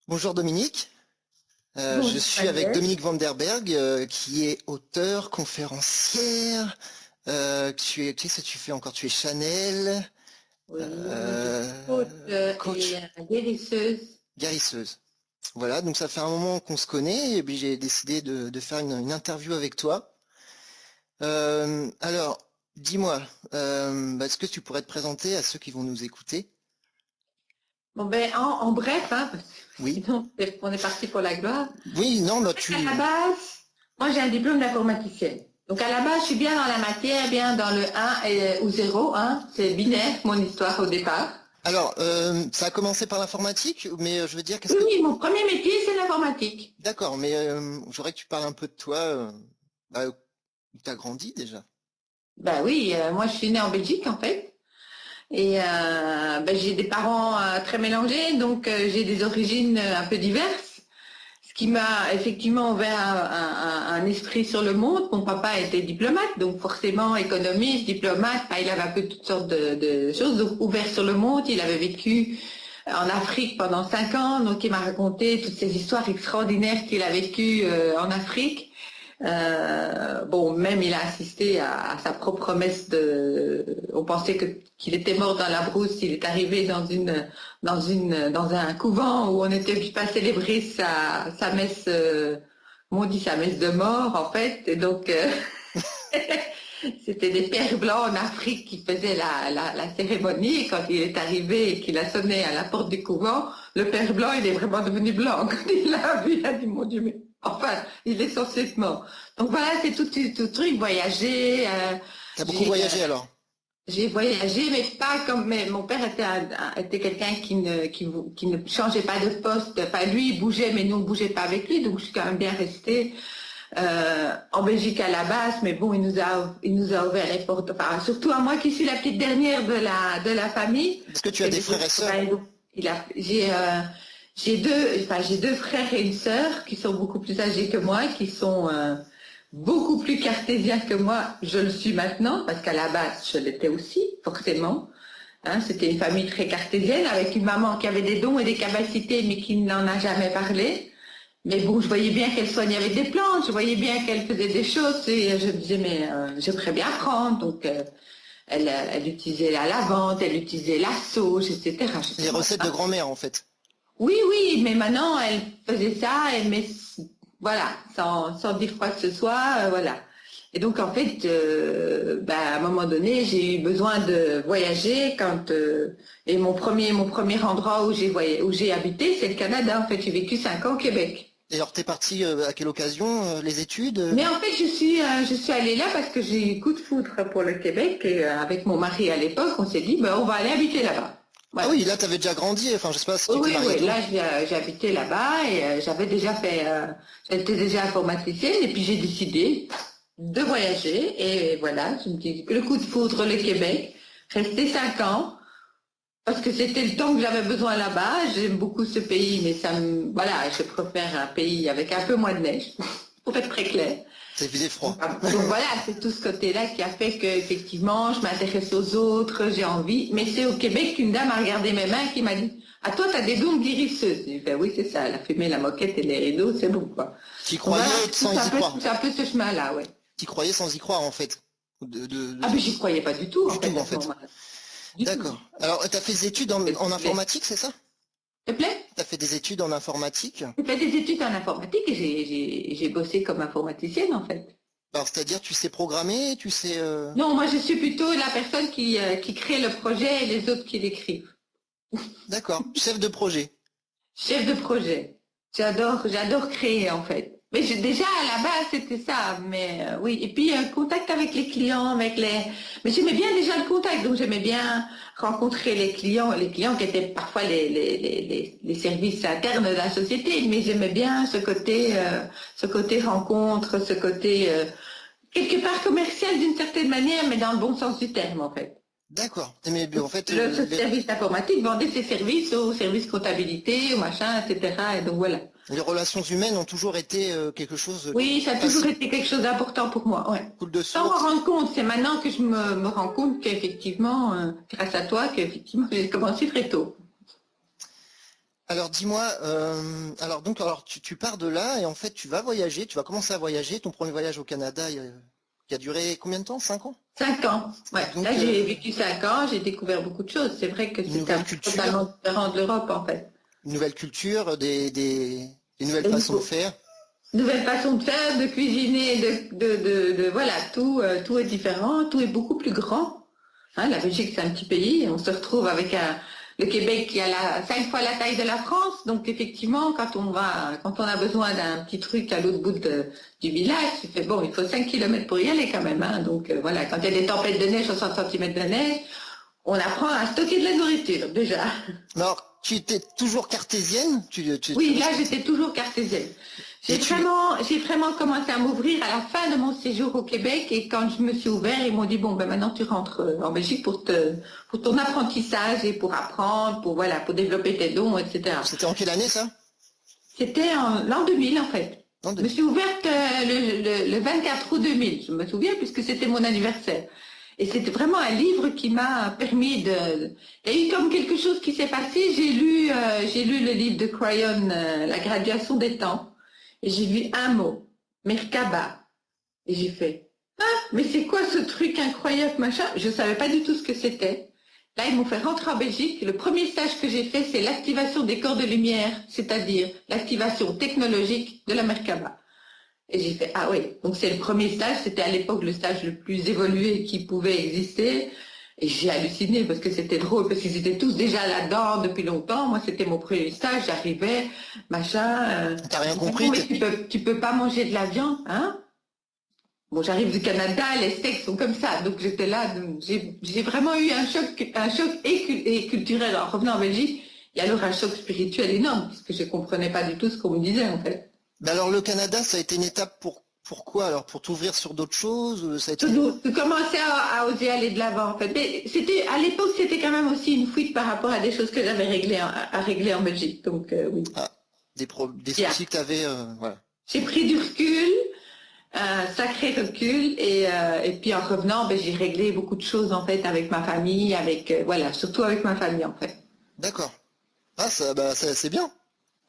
Bonjour Dominique. Bonjour Je suis avec Agnès. Dominique Van der Berg, qui est auteur, conférencière. Qu'est-ce que tu fais encore? Tu es Chanel, Oui, moi je suis coach et coach, guérisseuse. guérisseuse. Voilà, donc ça fait un moment qu'on se connaît et puis j'ai décidé de faire une interview avec toi. Alors, dis-moi, est-ce que tu pourrais te présenter à ceux qui vont nous écouter? Bon ben en bref, hein, parce que Oui. sinon on est parti pour la gloire. Oui, non, bah À la base, moi j'ai un diplôme d'informaticienne. Donc à la base, je suis bien dans la matière, bien dans le 1 ou 0, hein. C'est binaire mon histoire au départ. Alors, ça a commencé par l'informatique, mais je veux dire, qu'est-ce Oui, que oui, mon premier métier c'est l'informatique. D'accord, mais j'aurais que tu parles un peu de toi, où tu as grandi déjà. Ben oui, moi je suis née en Belgique en fait. Et ben, j'ai des parents très mélangés, donc j'ai des origines un peu diverses. Ce qui m'a effectivement ouvert un esprit sur le monde. Mon papa était diplomate, donc forcément économiste, diplomate, il avait un peu toutes sortes de choses, donc ouvert sur le monde. Il avait vécu en Afrique pendant 5 ans, donc il m'a raconté toutes ces histoires extraordinaires qu'il a vécues en Afrique. Bon, même il a assisté à sa propre messe on pensait qu'il était mort dans la brousse. Il est arrivé dans un couvent où on était pas célébrer sa messe, on dit sa messe de mort en fait. Et donc c'était des pères blancs en Afrique qui faisaient la cérémonie. Et quand il est arrivé et qu'il a sonné à la porte du couvent, le père blanc il est vraiment devenu blanc. Quand il l'a vu, il a dit mon Dieu, mais enfin, il est censé être mort. Donc voilà, c'est tout truc, voyager. T'as beaucoup J'ai voyagé alors? j'ai voyagé, mais pas comme mais mon père était quelqu'un qui ne changeait pas de poste. Enfin, lui, il bougeait, mais nous, on bougeait pas avec lui. Donc, je suis quand même bien restée en Belgique à la base. Mais bon, il nous a ouvert les portes. Enfin, surtout à moi qui suis la petite dernière de la famille. Est-ce que tu as Et des du coup, frères et sœurs? j'ai deux frères et une sœur qui sont beaucoup plus âgés que moi, qui sont beaucoup plus cartésiens que moi. Je le suis maintenant, parce qu'à la base, je l'étais aussi, forcément. Hein, c'était une famille très cartésienne, avec une maman qui avait des dons et des capacités, mais qui n'en a jamais parlé. Mais bon, je voyais bien qu'elle soignait avec des plantes, je voyais bien qu'elle faisait des choses, et je me disais, mais j'aimerais bien apprendre. Donc, elle utilisait la lavande, elle utilisait la sauge, etc. Je Les sais recettes de pas. grand-mère en fait. Oui, oui, mais maintenant, elle faisait ça, voilà, sans dire quoi que ce soit, voilà. Et donc, en fait, à un moment donné, j'ai eu besoin de voyager et mon premier endroit où j'ai habité, c'est le Canada. En fait, j'ai vécu 5 ans au Québec. Et alors t'es parti à quelle occasion? Les études? Mais en fait, je suis allée là parce que j'ai eu coup de foudre pour le Québec et avec mon mari à l'époque, on s'est dit, on va aller habiter là-bas. Ah Voilà. oui, là t'avais déjà grandi, enfin je sais pas si Oui, tu t'es oui, marié oui. tôt. Là, j'habitais là-bas et j'étais déjà informaticienne et puis j'ai décidé de voyager et voilà, je me dis le coup de foudre le Québec, rester 5 ans parce que c'était le temps que j'avais besoin là-bas. J'aime beaucoup ce pays, mais voilà, je préfère un pays avec un peu moins de neige, pour être très clair. Ça faisait Donc, froid. donc voilà, c'est tout ce côté-là qui a fait que effectivement, je m'intéresse aux autres, j'ai envie. Mais c'est au Québec qu'une dame a regardé mes mains qui m'a dit, ah toi, t'as des dons de guérisseuse. J'ai fait, oui, c'est ça, elle a fumé la moquette et les rideaux, c'est bon, quoi. T'y Donc croyais voilà, sans y croire. c'est un peu ce chemin-là, ouais. T'y croyais sans y croire en fait. Ah, mais j'y croyais pas du tout, Du en fait, tout en à ce fait. moment-là. Du tout. D'accord. Alors t'as fait des études en informatique, c'est ça? S'il te plaît? T'as fait des études en informatique? J'ai fait des études en informatique et j'ai bossé comme informaticienne, en fait. Alors c'est-à-dire tu sais programmer, tu sais... Non, moi, je suis plutôt la personne qui crée le projet et les autres qui l'écrivent. D'accord, chef de projet. Chef de projet. J'adore créer en fait. Mais déjà à la base c'était ça, mais oui. Et puis contact avec les clients, Mais j'aimais bien déjà le contact, donc j'aimais bien rencontrer les clients qui étaient parfois les services internes de la société, mais j'aimais bien ce côté rencontre, ce côté quelque part commercial d'une certaine manière, mais dans le bon sens du terme en fait. D'accord. Mais en fait, Le service informatique vendait ses services au service comptabilité, au machin, etc. Et donc voilà. les relations humaines ont toujours été quelque chose qui Oui, ça a toujours facile, été quelque chose d'important pour moi, ouais. coule de Sans m'en source. rendre compte, c'est maintenant que je me rends compte qu'effectivement, grâce à toi, qu'effectivement, j'ai commencé très tôt. Alors dis-moi, alors tu pars de là et en fait tu vas voyager, tu vas commencer à voyager. Ton premier voyage au Canada, il a duré combien de temps? 5 ans? 5 ans. Ouais. Et donc Là, j'ai vécu 5 ans, j'ai découvert beaucoup de choses. C'est vrai que une c'était nouvelle un peu culture, totalement différent de l'Europe, en fait. une nouvelle culture, des nouvelles Une façons de faire. nouvelle façon de faire, de cuisiner, voilà, tout est différent, tout est beaucoup plus grand. Hein, la Belgique, c'est un petit pays, on se retrouve avec le Québec qui a 5 fois la taille de la France. Donc effectivement, quand on a besoin d'un petit truc à l'autre bout du village, tu fais bon, il faut 5 kilomètres pour y aller quand même. Hein. Donc voilà, quand il y a des tempêtes de neige, 60 centimètres de neige, on apprend à stocker de la nourriture déjà. Alors, tu étais toujours cartésienne, tu Oui, là, respectais. j'étais toujours cartésienne. J'ai Et tu, vraiment, j'ai vraiment commencé à m'ouvrir à la fin de mon séjour au Québec et quand je me suis ouvert, ils m'ont dit bon ben maintenant tu rentres en Belgique pour ton apprentissage et pour apprendre, voilà, pour développer tes dons, etc. c'était en quelle année ça? C'était en l'an 2000 en fait. En Je me 2000. suis ouverte le 24 août 2000, je me souviens puisque c'était mon anniversaire. Et c'était vraiment un livre qui m'a permis de... Il y a eu comme quelque chose qui s'est passé. J'ai lu le livre de Crayon, La graduation des temps, et j'ai vu un mot, Merkaba. Et j'ai fait, ah, mais c'est quoi ce truc incroyable, machin? Je ne savais pas du tout ce que c'était. Là, ils m'ont fait rentrer en Belgique. Le premier stage que j'ai fait, c'est l'activation des corps de lumière, c'est-à-dire l'activation technologique de la Merkaba. Et j'ai fait, ah oui, donc c'est le premier stage, c'était à l'époque le stage le plus évolué qui pouvait exister. Et j'ai halluciné parce que c'était drôle, parce qu'ils étaient tous déjà là-dedans depuis longtemps. Moi, c'était mon premier stage, j'arrivais, machin. T'as rien Ils disaient, bon, compris? mais tu peux pas manger de la viande, hein? Bon, j'arrive du Canada, les steaks sont comme ça. Donc j'étais là, j'ai vraiment eu un choc et culturel. En revenant en Belgique, et alors un choc spirituel énorme, parce que je comprenais pas du tout ce qu'on me disait, en fait. Ben alors le Canada, ça a été une étape pour quoi alors? Pour t'ouvrir sur d'autres choses? Ça a été... De commencer à oser aller de l'avant en fait. Mais à l'époque, c'était quand même aussi une fuite par rapport à des choses que j'avais à régler en Belgique. Donc oui. Ah, des Bien. soucis que t'avais, voilà. J'ai pris du recul, un sacré recul, et puis en revenant, ben, j'ai réglé beaucoup de choses en fait avec ma famille, voilà, surtout avec ma famille en fait. D'accord. Ah, c'est bien.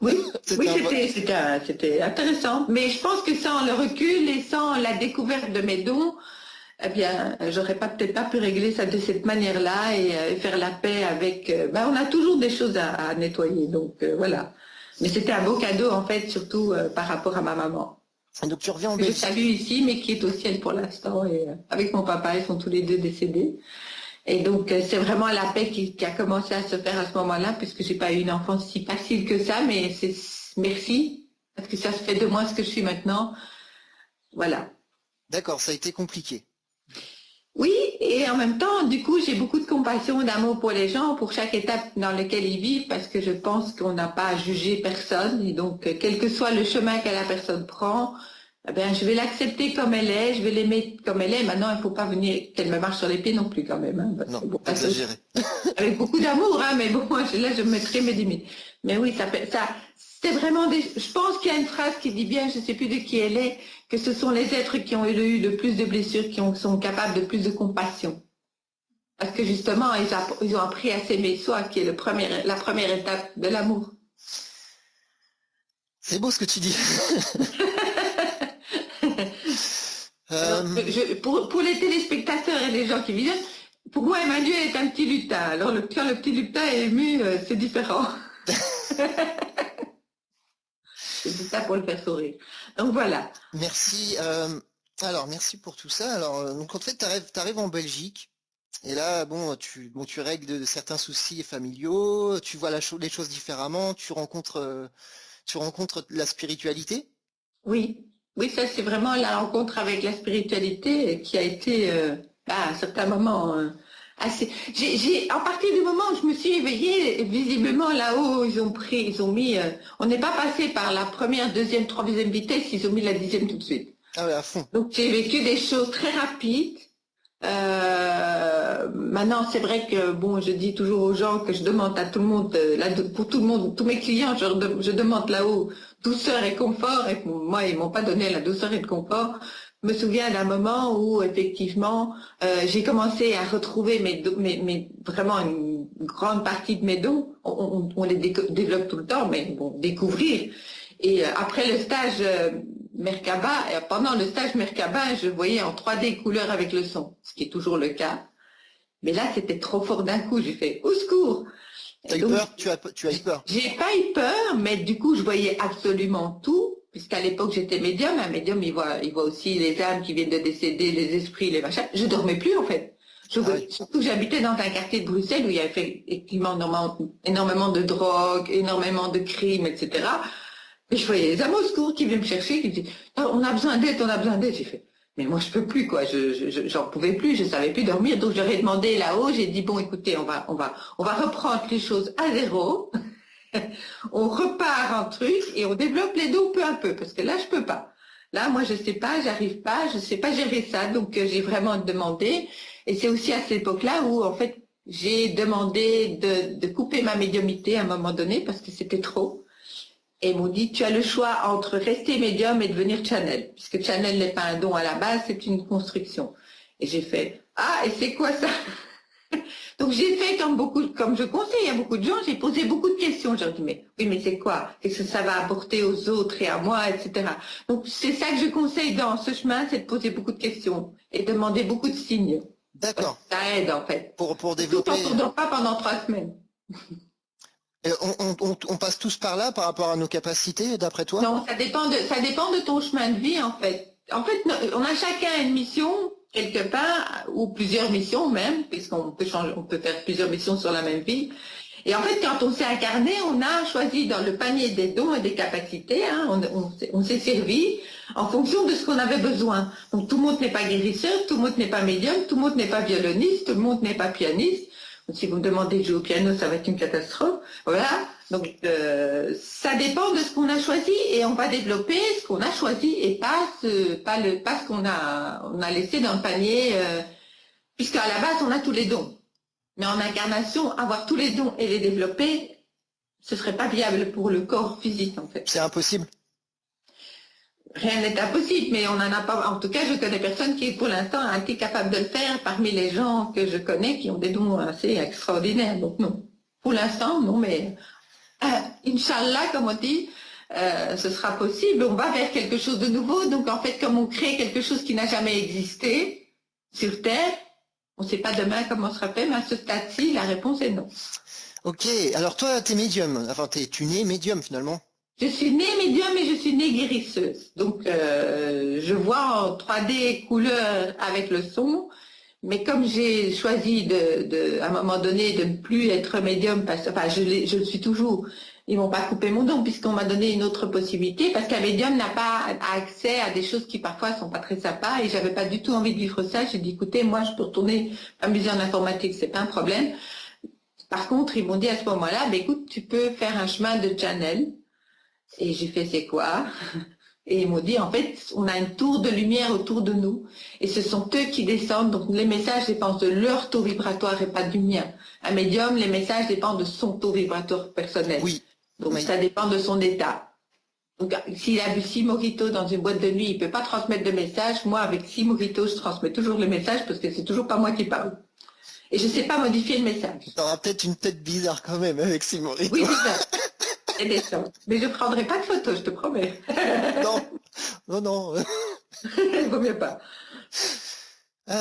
Oui, C'était oui, un bon- c'était intéressant. Mais je pense que sans le recul et sans la découverte de mes dons, eh bien, j'aurais peut-être pas pu régler ça de cette manière-là et faire la paix avec. On a toujours des choses à nettoyer, donc voilà. Mais c'était un beau cadeau en fait, surtout par rapport à ma maman, Donc tu reviens en que je Belgique. salue ici, mais qui est au ciel pour l'instant. Et avec mon papa, ils sont tous les deux décédés. Et donc c'est vraiment la paix qui a commencé à se faire à ce moment-là, puisque j'ai pas eu une enfance si facile que ça, mais merci parce que ça se fait de moi ce que je suis maintenant. Voilà. D'accord, ça a été compliqué. Oui, et en même temps, du coup, j'ai beaucoup de compassion, d'amour pour les gens, pour chaque étape dans laquelle ils vivent, parce que je pense qu'on n'a pas à juger personne. Et donc, quel que soit le chemin que la personne prend, eh bien, je vais l'accepter comme elle est, je vais l'aimer comme elle est. Maintenant, il ne faut pas venir qu'elle me marche sur les pieds non plus quand même. Hein, parce Non, que, bon, exagéré. avec beaucoup d'amour, hein, mais bon, moi, là, je mettrai mes limites. Mais oui, c'est vraiment je pense qu'il y a une phrase qui dit bien, je ne sais plus de qui elle est, que ce sont les êtres qui ont eu le plus de blessures, sont capables de plus de compassion. Parce que justement, ils ont appris à s'aimer soi, qui est la première étape de l'amour. C'est beau ce que tu dis. Alors, pour les téléspectateurs et les gens qui viennent, pour moi, Emmanuel est un petit lutin. Alors, quand le petit lutin est ému, c'est différent. C'est ça pour le faire sourire. Donc voilà. Merci. Alors, merci pour tout ça. Alors, donc en fait, t'arrives en Belgique. Et là, tu règles certains soucis familiaux, tu vois les choses différemment, tu rencontres la spiritualité. Oui, oui, ça c'est vraiment la rencontre avec la spiritualité qui a été à un certain moment assez. À partir du moment où je me suis éveillée, visiblement là-haut ils ont mis. On n'est pas passé par la première, deuxième, troisième vitesse, ils ont mis la 10e tout de suite. Ah ouais, à fond. Donc j'ai vécu des choses très rapides. Maintenant, c'est vrai que bon, je dis toujours aux gens que je demande à tout le monde, pour tout le monde, tous mes clients, je demande là-haut douceur et confort. Et moi, ils m'ont pas donné la douceur et le confort. Je me souviens d'un moment où effectivement, j'ai commencé à retrouver vraiment une une grande partie de mes dons, on les développe tout le temps, mais bon, découvrir. Et après le stage Merkaba, pendant le stage Merkaba, je voyais en 3D couleur avec le son, ce qui est toujours le cas. Mais là, c'était trop fort d'un coup. J'ai fait au secours. T'as eu peur? Tu as eu peur? J'ai pas eu peur, mais du coup, je voyais absolument tout, puisqu'à l'époque, j'étais médium. Un médium, il voit aussi les âmes qui viennent de décéder, les esprits, les machins. Je dormais plus, en fait. Surtout que j'habitais dans un quartier de Bruxelles où il y avait effectivement énormément de drogue, énormément de crimes, etc. Et je voyais les âmes au secours qui venaient me chercher, qui me disaient on a besoin d'aide, on a besoin d'aide. J'ai fait mais moi je peux plus quoi, j'en pouvais plus, je savais plus dormir, donc j'aurais demandé là-haut, j'ai dit bon écoutez, on va reprendre les choses à zéro, on repart en truc et on développe les dons peu à peu, parce que là je peux pas. Là moi je sais pas, j'arrive pas, je sais pas gérer ça, donc j'ai vraiment demandé, et c'est aussi à cette époque-là où en fait j'ai demandé de couper ma médiumnité à un moment donné parce que c'était trop. Et ils m'ont dit, tu as le choix entre rester médium et devenir channel, puisque channel n'est pas un don à la base, c'est une construction. Et j'ai fait, ah, et c'est quoi ça? Donc j'ai fait comme je conseille à beaucoup de gens, j'ai posé beaucoup de questions. J'ai dit, mais oui, mais c'est quoi? Qu'est-ce que ça va apporter aux autres et à moi, etc. Donc c'est ça que je conseille dans ce chemin, c'est de poser beaucoup de questions et demander beaucoup de signes. D'accord. Ça aide en fait. Pour développer. Tout en ne dort pas pendant 3 semaines. Et on passe tous par là par rapport à nos capacités, d'après toi? Non, ça dépend de ton chemin de vie, en fait. En fait, on a chacun une mission, quelque part, ou plusieurs missions même, puisqu'on peut changer, on peut faire plusieurs missions sur la même vie. Et en fait, quand on s'est incarné, on a choisi dans le panier des dons et des capacités, hein, on s'est servi en fonction de ce qu'on avait besoin. Donc tout le monde n'est pas guérisseur, tout le monde n'est pas médium, tout le monde n'est pas violoniste, tout le monde n'est pas pianiste. Si vous me demandez de jouer au piano, ça va être une catastrophe. Voilà. Donc, ça dépend de ce qu'on a choisi et on va développer ce qu'on a choisi et pas ce qu'on a laissé dans le panier, puisqu'à la base, on a tous les dons. Mais en incarnation, avoir tous les dons et les développer, ce serait pas viable pour le corps physique, en fait. C'est impossible. Rien n'est impossible, mais on n'en a pas. En tout cas, je connais personne qui, pour l'instant, a été capable de le faire parmi les gens que je connais qui ont des dons assez extraordinaires. Donc non. Pour l'instant, non, mais Inch'Allah, comme on dit, ce sera possible. On va vers quelque chose de nouveau. Donc en fait, comme on crée quelque chose qui n'a jamais existé sur Terre, on ne sait pas demain comment sera fait, mais à ce stade-ci, la réponse est non. Ok. Alors toi, t'es médium. Enfin, tu nais médium finalement. Je suis née médium et je suis née guérisseuse. Donc, je vois en 3D couleur avec le son, mais comme j'ai choisi à un moment donné de ne plus être médium, je le suis toujours, ils m'ont pas coupé mon don puisqu'on m'a donné une autre possibilité, parce qu'un médium n'a pas accès à des choses qui parfois sont pas très sympas et j'avais pas du tout envie de vivre ça. J'ai dit, écoutez, moi je peux retourner m'amuser en informatique, c'est pas un problème. Par contre, ils m'ont dit à ce moment-là, écoute, tu peux faire un chemin de channel. Et j'ai fait, c'est quoi? Et ils m'ont dit, en fait, on a une tour de lumière autour de nous. Et ce sont eux qui descendent. Donc, les messages dépendent de leur taux vibratoire et pas du mien. Un médium, les messages dépendent de son taux vibratoire personnel. Oui. Donc, Oui. ça dépend de son état. Donc, s'il a bu 6 mojitos dans une boîte de nuit, il peut pas transmettre de messages. Moi, avec 6 mojitos, je transmets toujours le message parce que c'est toujours pas moi qui parle. Et je sais pas modifier le message. T'auras peut-être une tête bizarre quand même avec Simon. Oui, c'est ça. Mais je ne prendrai pas de photos, je te promets. Non. Il vaut mieux pas.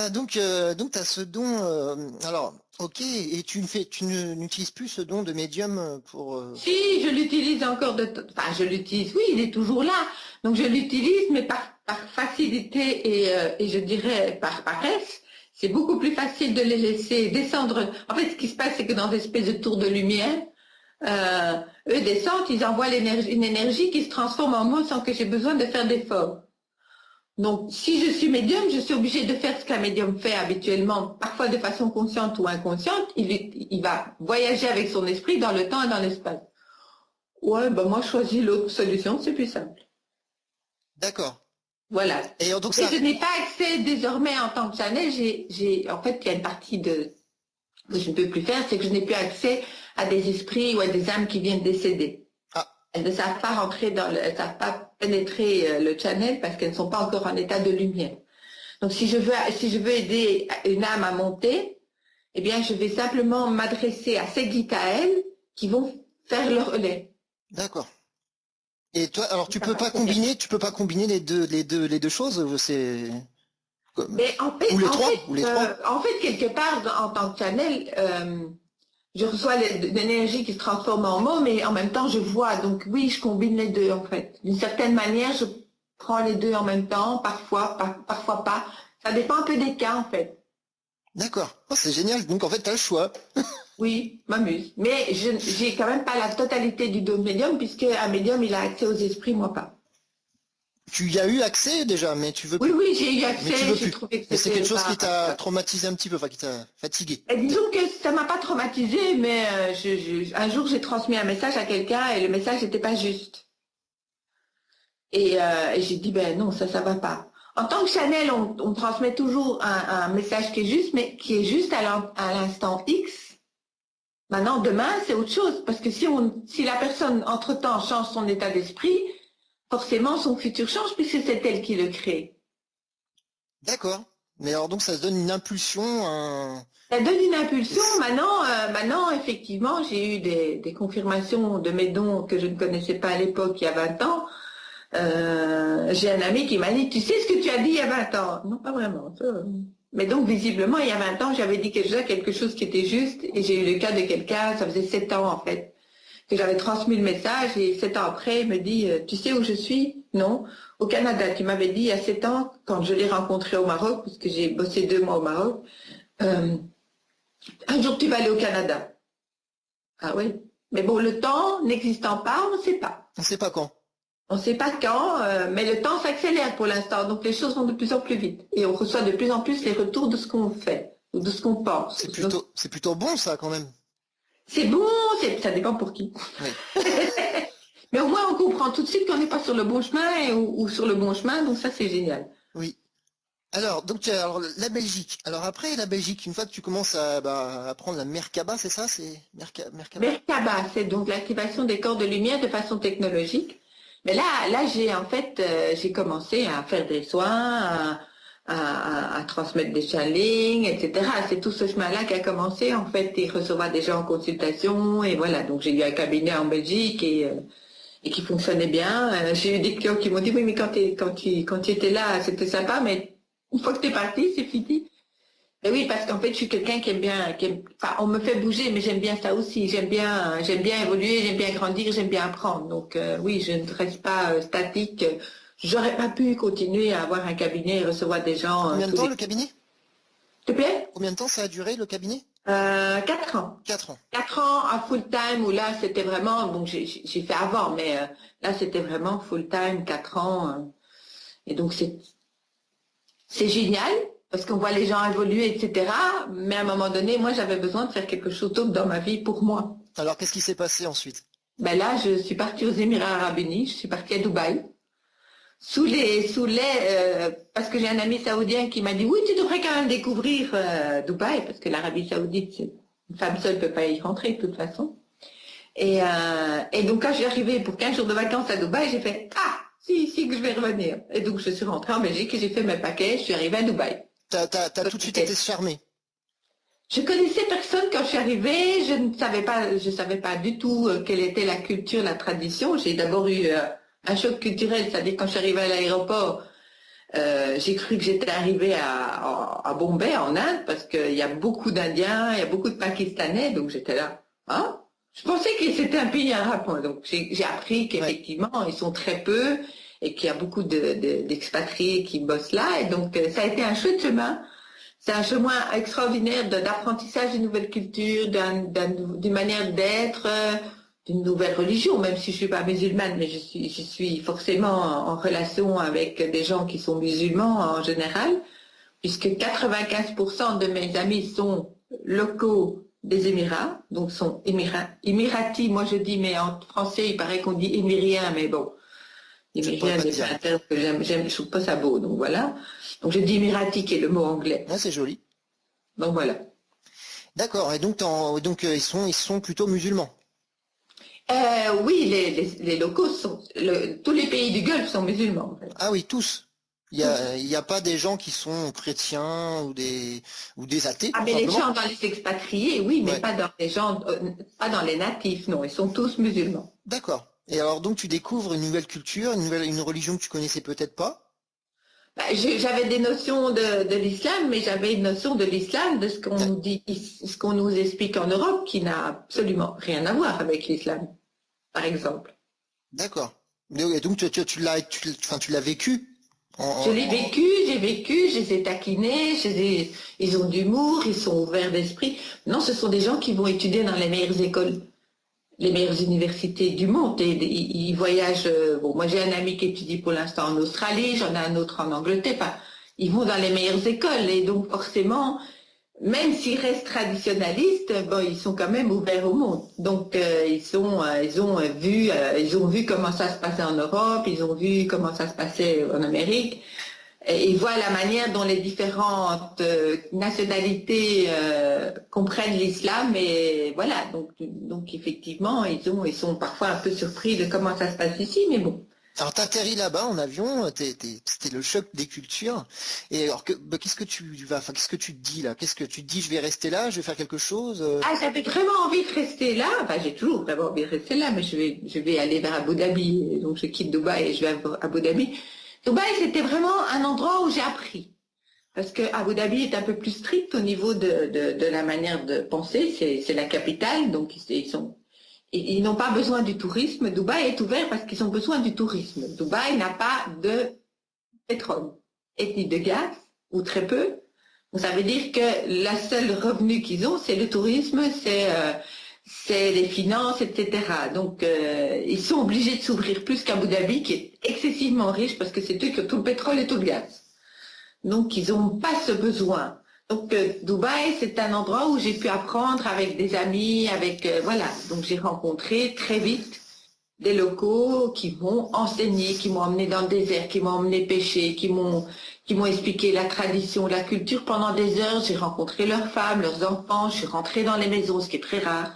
Donc tu as ce don. Alors, ok, et tu n'utilises plus ce don de médium pour. Si, je l'utilise encore Enfin, je l'utilise, oui, il est toujours là. Donc je l'utilise, mais par facilité et je dirais par paresse. C'est beaucoup plus facile de les laisser descendre. En fait, ce qui se passe, c'est que dans des espèces de tours de lumière, eux descendent, ils envoient une énergie qui se transforme en moi sans que j'ai besoin de faire d'efforts. Donc, si je suis médium, je suis obligée de faire ce qu'un médium fait habituellement, parfois de façon consciente ou inconsciente. Il va voyager avec son esprit dans le temps et dans l'espace. Ouais, moi, je choisis l'autre solution, c'est plus simple. D'accord. Voilà. Et donc je n'ai pas accès désormais en tant que channel. En fait, il y a une partie que je ne peux plus faire, c'est que je n'ai plus accès à des esprits ou à des âmes qui viennent décéder. Ah. Elles ne savent pas elles ne savent pas pénétrer le channel parce qu'elles ne sont pas encore en état de lumière. Donc si je veux aider une âme à monter, eh bien, je vais simplement m'adresser à ces guides à elles qui vont faire le relais. D'accord. Et toi, alors Ça passe très bien. tu peux pas combiner les deux choses, c'est Mais ou les trois. en fait, quelque part, en tant que channel, je reçois l'énergie qui se transforme en mots, mais en même temps, je vois. Donc oui, je combine les deux, en fait. D'une certaine manière, je prends les deux en même temps, parfois, parfois pas. Ça dépend un peu des cas, en fait. D'accord. Oh, c'est génial. Donc en fait, tu as le choix. Oui, m'amuse. Mais je j'ai quand même pas la totalité du don médium, puisque un médium, il a accès aux esprits, moi pas. Tu y as eu accès déjà, mais tu veux Oui, plus. oui, j'ai eu Mais tu accès, veux j'ai plus. trouvé que Mais c'est c'était quelque chose pas... qui t'a traumatisé un petit peu, enfin qui t'a fatigué. Et disons que ça m'a pas traumatisée, mais un jour j'ai transmis un message à quelqu'un et le message n'était pas juste. Et j'ai dit, ben non, ça va pas. En tant que Chanel, on transmet toujours un message qui est juste, mais qui est juste à l'instant X. Maintenant, demain, c'est autre chose. Parce que si la personne, entre-temps, change son état d'esprit, forcément, son futur change puisque c'est elle qui le crée. D'accord. Mais alors donc ça se donne une impulsion, Ça donne une impulsion. Maintenant, effectivement, j'ai eu des confirmations de mes dons que je ne connaissais pas à l'époque, il y a 20 ans. J'ai un ami qui m'a dit, tu sais ce que tu as dit il y a 20 ans? Non, pas vraiment. Mais donc, visiblement, il y a 20 ans, j'avais dit déjà quelque chose qui était juste, et j'ai eu le cas de quelqu'un, ça faisait 7 ans en fait, que j'avais transmis le message, et 7 ans après, il me dit, tu sais où je suis? Non. Au Canada, tu m'avais dit il y a 7 ans, quand je l'ai rencontré au Maroc, parce que j'ai bossé 2 mois au Maroc, euh, un jour tu vas aller au Canada. Ah oui. Mais bon, le temps n'existant pas, on ne sait pas. on sait pas quand. On ne sait pas quand, mais le temps s'accélère pour l'instant, donc les choses vont de plus en plus vite. Et on reçoit de plus en plus les retours de ce qu'on fait, ou de ce qu'on pense. C'est plutôt bon ça quand même. C'est bon, ça dépend pour qui. Oui. Mais au moins on comprend tout de suite qu'on n'est pas sur le bon chemin ou sur le bon chemin, donc ça c'est génial. Oui. Alors, donc, alors, la Belgique. Alors après la Belgique, une fois que tu commences à apprendre la Merkaba, c'est ça? C'est Merkaba? Merkaba, c'est donc l'activation des corps de lumière de façon technologique. Mais là j'ai commencé à faire des soins, à transmettre des channelings, etc. C'est tout ce chemin-là qui a commencé, en fait, et recevoir des gens en consultation, et voilà. Donc j'ai eu un cabinet en Belgique et qui fonctionnait bien. J'ai eu des clients qui m'ont dit, oui, mais quand tu étais là, c'était sympa, mais une fois que tu es parti, c'est fini. Mais oui, parce qu'en fait, je suis quelqu'un qui aime bien, enfin, on me fait bouger, mais j'aime bien ça aussi. J'aime bien évoluer, j'aime bien grandir, j'aime bien apprendre. Donc oui, je ne reste pas statique. J'aurais pas pu continuer à avoir un cabinet et recevoir des gens Combien de tous temps les... le cabinet? S'il te plaît? Combien de temps ça a duré le cabinet? 4 ans. 4 ans. 4 ans à full time où là c'était vraiment, bon j'ai fait avant, mais là c'était vraiment full time, 4 ans. Et donc c'est génial parce qu'on voit les gens évoluer, etc. Mais à un moment donné, moi j'avais besoin de faire quelque chose d'autre dans ma vie pour moi. Alors qu'est-ce qui s'est passé ensuite? Ben là, je suis partie aux Émirats Arabes Unis, je suis partie à Dubaï. Parce que j'ai un ami saoudien qui m'a dit, oui, tu devrais quand même découvrir Dubaï, parce que l'Arabie Saoudite, une femme seule ne peut pas y rentrer de toute façon. Et donc quand je suis arrivée pour 15 jours de vacances à Dubaï, j'ai fait, ah, si que je vais revenir. Et donc je suis rentrée en Belgique et j'ai fait mes paquets, je suis arrivée à Dubaï. T'as tout de suite été charmé. Je connaissais personne quand je suis arrivée, je savais pas du tout quelle était la culture, la tradition. J'ai d'abord eu un choc culturel, c'est-à-dire quand je suis arrivée à l'aéroport, j'ai cru que j'étais arrivée à Bombay, en Inde, parce qu'il y a beaucoup d'Indiens, il y a beaucoup de Pakistanais, donc j'étais là. Hein? Je pensais que c'était un pays arabe, moi. Donc j'ai appris qu'effectivement, ils sont très peu et qu'il y a beaucoup d'expatriés qui bossent là. Et donc ça a été un chouette chemin. C'est un chemin extraordinaire d'apprentissage d'une nouvelle culture, d'une manière d'être, d'une nouvelle religion, même si je suis pas musulmane, mais je suis forcément en relation avec des gens qui sont musulmans en général, puisque 95% de mes amis sont locaux des Émirats, donc sont émiratis, moi je dis, mais en français il paraît qu'on dit émirien, mais bon, émirien n'est pas un terme que je trouve pas ça beau, donc voilà. Donc je dis émirati qui est le mot anglais. Ouais, c'est joli. Donc voilà. D'accord, et donc ils sont plutôt musulmans. Oui, les locaux tous les pays du Golfe sont musulmans. En fait. Ah oui, tous. Il y a pas des gens qui sont chrétiens ou des athées, Ah, tout mais les simplement? gens dans les expatriés, oui, mais Ouais, pas dans les gens, pas dans les natifs, non, ils sont tous musulmans. d'accord. Et alors donc tu découvres une nouvelle culture, une religion que tu connaissais peut-être pas? Bah, j'avais des notions de l'islam, mais j'avais une notion de l'islam, de ce qu'on D'ac- nous dit, ce qu'on nous explique en Europe, qui n'a absolument rien à voir avec l'islam, par exemple. D'accord. Et donc enfin, tu l'as vécu Je l'ai vécu, je les ai taquinés, ils ont d'humour, ils sont ouverts d'esprit. Non, ce sont des gens qui vont étudier dans les meilleures écoles, les meilleures universités du monde. Et ils voyagent. Bon, moi j'ai un ami qui étudie pour l'instant en Australie, j'en ai un autre en Angleterre. Enfin, ils vont dans les meilleures écoles et donc forcément, même s'ils restent traditionnalistes, bon, ils sont quand même ouverts au monde. Donc ils ont vu comment ça se passait en Europe, ils ont vu comment ça se passait en Amérique. Et ils voient la manière dont les différentes nationalités comprennent l'islam et voilà, donc effectivement, ils sont parfois un peu surpris de comment ça se passe ici, mais bon. Alors t'atterris là-bas en avion, c'était le choc des cultures. Et alors qu'est-ce que enfin, qu'est-ce que tu te dis là? Qu'est-ce que tu te dis? Je vais rester là, je vais faire quelque chose? Ah, j'avais vraiment envie de rester là, enfin j'ai toujours vraiment envie de rester là, mais je vais aller vers Abu Dhabi, et donc je quitte Dubaï et je vais à Abu Dhabi. Dubaï, c'était vraiment un endroit où j'ai appris. Parce que Abu Dhabi est un peu plus strict au niveau de la manière de penser. C'est la capitale, donc ils n'ont pas besoin du tourisme. Dubaï est ouvert parce qu'ils ont besoin du tourisme. Dubaï n'a pas de pétrole et ni de gaz, ou très peu. Donc ça veut dire que la seule revenu qu'ils ont, c'est le tourisme, c'est les finances, etc. Donc ils sont obligés de s'ouvrir plus qu'Abu Dhabi, qui est excessivement riche parce que c'est eux qui ont tout le pétrole et tout le gaz. Donc, ils n'ont pas ce besoin. Donc, Dubaï, c'est un endroit où j'ai pu apprendre avec des amis, voilà. Donc, j'ai rencontré très vite des locaux qui m'ont enseigné, qui m'ont emmené dans le désert, qui m'ont emmené pêcher, qui m'ont expliqué la tradition, la culture pendant des heures. J'ai rencontré leurs femmes, leurs enfants. Je suis rentrée dans les maisons, ce qui est très rare.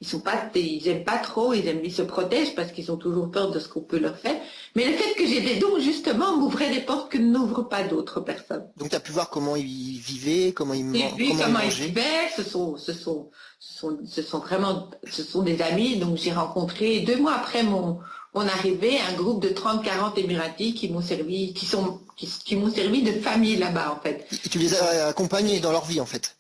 Ils aiment pas trop, ils se protègent parce qu'ils ont toujours peur de ce qu'on peut leur faire. Mais le fait que j'ai des dons, justement, m'ouvrait des portes que n'ouvrent pas d'autres personnes. Donc tu as pu voir comment ils vivaient, J'ai vu comment ils comment ils mangeaient. vivaient, ce sont des amis, donc j'ai rencontré 2 mois après mon arrivée un groupe de 30-40 Émiratis qui m'ont servi, qui m'ont servi de famille là-bas en fait. Et tu les as accompagnés dans leur vie en fait.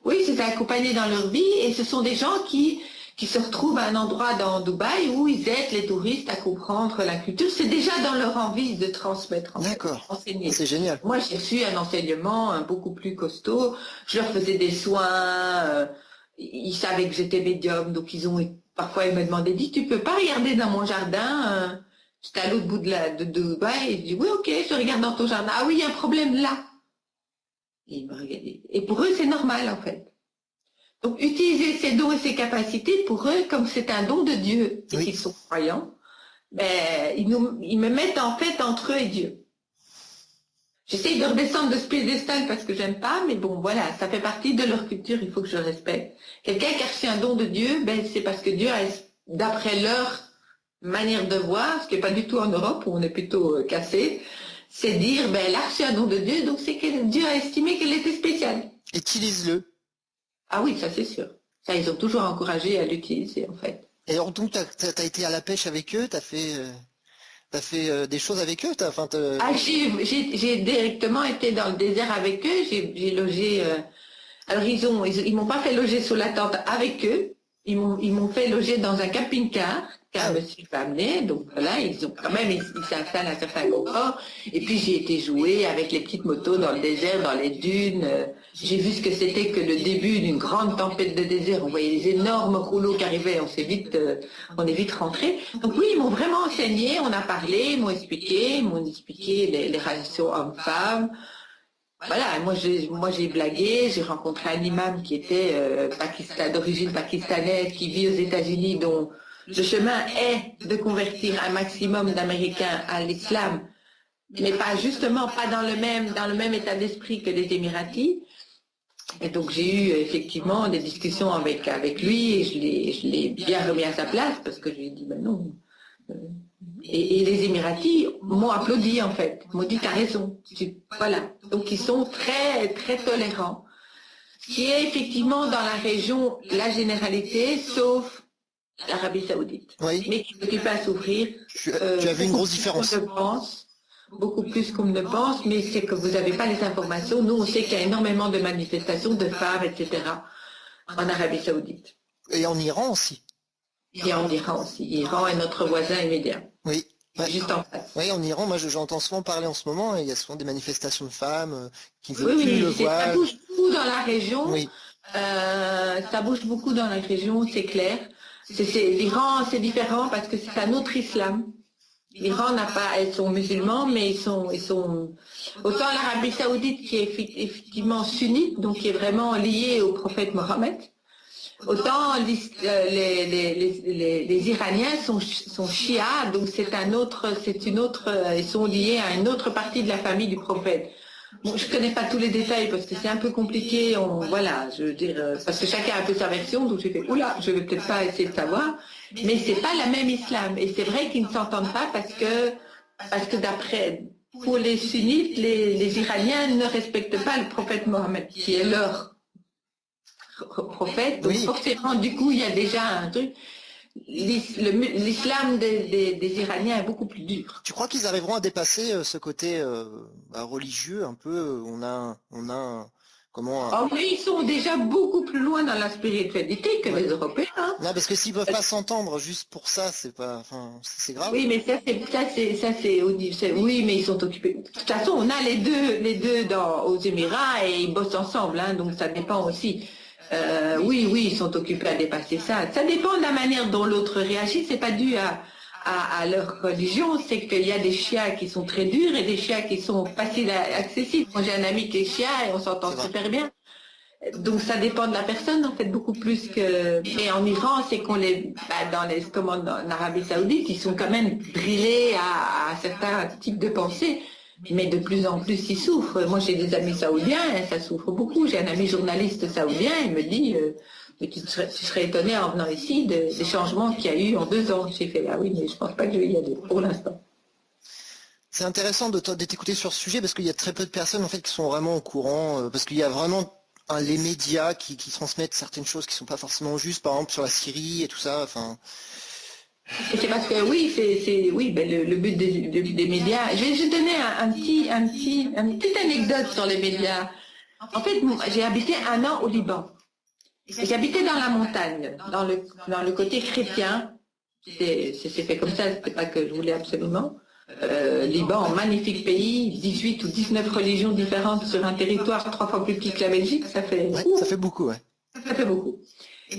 Oui, c'est accompagné dans leur vie et ce sont des gens qui se retrouvent à un endroit dans Dubaï où ils aident les touristes à comprendre la culture. C'est déjà dans leur envie de transmettre, en fait, D'accord. enseigner. C'est génial. Moi, j'ai reçu un enseignement beaucoup plus costaud. Je leur faisais des soins. Ils savaient que j'étais médium, donc parfois ils me demandaient, dis, tu peux pas regarder dans mon jardin? J'étais à l'autre bout de Dubaï et je dis, oui, ok, je regarde dans ton jardin. Ah oui, il y a un problème là. Et ils me regardaient. Et pour eux, c'est normal, en fait. Donc, utiliser ces dons et ces capacités, pour eux, comme c'est un don de Dieu et Oui. qu'ils sont croyants, ben, ils me mettent en fait entre eux et Dieu. J'essaye de redescendre de ce piédestal parce que j'aime pas, mais bon, voilà, ça fait partie de leur culture, il faut que je respecte. Quelqu'un qui a reçu un don de Dieu, ben, c'est parce que Dieu a, d'après leur manière de voir, ce qui n'est pas du tout en Europe, où on est plutôt cassé, c'est dire, ben, elle a reçu un don de Dieu, donc c'est que Dieu a estimé qu'elle était spéciale. Utilise-le. Ah oui, ça c'est sûr. Ça, ils ont toujours encouragé à l'utiliser, en fait. Et alors donc t'as été à la pêche avec eux, t'as fait des choses avec eux, enfin, Ah, j'ai directement été dans le désert avec eux, j'ai logé. Alors ils m'ont pas fait loger sous la tente avec eux, ils m'ont fait loger dans un camping-car qu'un ah oui. monsieur m'a amené. Donc voilà, ils ont quand même ils s'installent à un certain confort. Et puis j'ai été jouer avec les petites motos dans le désert, dans les dunes. J'ai vu ce que c'était que le début d'une grande tempête de désert. On voyait des énormes rouleaux qui arrivaient, on est vite rentré. Donc oui, ils m'ont vraiment enseigné, on a parlé, ils m'ont expliqué les relations hommes-femmes. Voilà, moi j'ai blagué, j'ai rencontré un imam qui était d'origine pakistanaise, qui vit aux États-Unis, dont le chemin est de convertir un maximum d'Américains à l'islam, mais pas justement pas dans le même état d'esprit que les Émiratis. Et donc j'ai eu effectivement des discussions avec lui et je l'ai bien remis à sa place parce que je lui ai dit ben non, Et les Émiratis m'ont applaudi en fait, m'ont dit t'as raison. Voilà. Donc ils sont très très tolérants. Ce qui est effectivement dans la région la généralité, sauf l'Arabie Saoudite. Oui. Mais qui ne peut pas s'ouvrir. Tu as vu une grosse différence. Beaucoup plus qu'on ne le pense, mais c'est que vous n'avez pas les informations. Nous, on sait qu'il y a énormément de manifestations de femmes, etc. en Arabie Saoudite. Et en Iran aussi. Et en Iran aussi. Iran est notre voisin immédiat. Oui. Ouais. Juste en face. Oui, en Iran, moi j'entends souvent parler en ce moment, et il y a souvent des manifestations de femmes qui ne veulent Oui, plus le ça voile. bouge beaucoup dans la région. Oui. Ça bouge beaucoup dans la région, c'est clair. L'Iran, c'est différent parce que c'est un autre islam. L'Iran n'a pas, ils sont musulmans, mais ils sont autant l'Arabie Saoudite qui est effectivement sunnite, donc qui est vraiment liée au prophète Mohammed, autant les Iraniens sont chiites, donc ils sont liés à une autre partie de la famille du prophète. Bon, je connais pas tous les détails parce que c'est un peu compliqué, voilà, je veux dire, parce que chacun a un peu sa version, donc j'ai fait, oula, je vais peut-être pas essayer de savoir, mais c'est pas la même islam, et c'est vrai qu'ils ne s'entendent pas parce que pour les sunnites, les Iraniens ne respectent pas le prophète Mohammed, qui est leur prophète, donc forcément, du coup, il y a déjà un truc. L'islam des Iraniens est beaucoup plus dur. Tu crois qu'ils arriveront à dépasser ce côté religieux un peu? Oui, ils sont déjà beaucoup plus loin dans la spiritualité que les Européens. Hein. Non, parce que s'ils peuvent pas s'entendre juste pour ça, c'est grave. Oui, mais oui, mais ils sont occupés. De toute façon, on a les deux aux Émirats et ils bossent ensemble, hein, donc ça dépend aussi. Oui, ils sont occupés à dépasser ça. Ça dépend de la manière dont l'autre réagit. C'est pas dû à leur religion. C'est qu'il y a des chiites qui sont très durs et des chiites qui sont faciles accessibles. Moi, j'ai un ami qui est chiite et on s'entend super bien. Donc, ça dépend de la personne, en fait, beaucoup plus que... Et en Iran, c'est qu'on comme en Arabie Saoudite, ils sont quand même drillés à certains types de pensées. Mais de plus en plus, ils souffrent. Moi, j'ai des amis saoudiens, et ça souffre beaucoup. J'ai un ami journaliste saoudien, il me dit, mais tu serais étonné en venant ici des changements qu'il y a eu en 2 ans. J'ai fait, ah oui, mais je pense pas que je vais y aller pour l'instant. C'est intéressant de t'écouter sur ce sujet parce qu'il y a très peu de personnes en fait qui sont vraiment au courant, parce qu'il y a vraiment les médias qui transmettent certaines choses qui sont pas forcément justes, par exemple sur la Syrie et tout ça. Enfin. C'est parce que le but des médias. Je vais donner une petite anecdote sur les médias. En fait, j'ai habité 1 an au Liban. J'habitais dans la montagne, dans le côté chrétien. C'est fait comme ça, c'était pas que je voulais absolument. Liban, magnifique pays, 18 ou 19 religions différentes sur un territoire 3 fois plus petit que la Belgique, ça fait... Ouais, ça fait beaucoup, ouais. Ça fait beaucoup.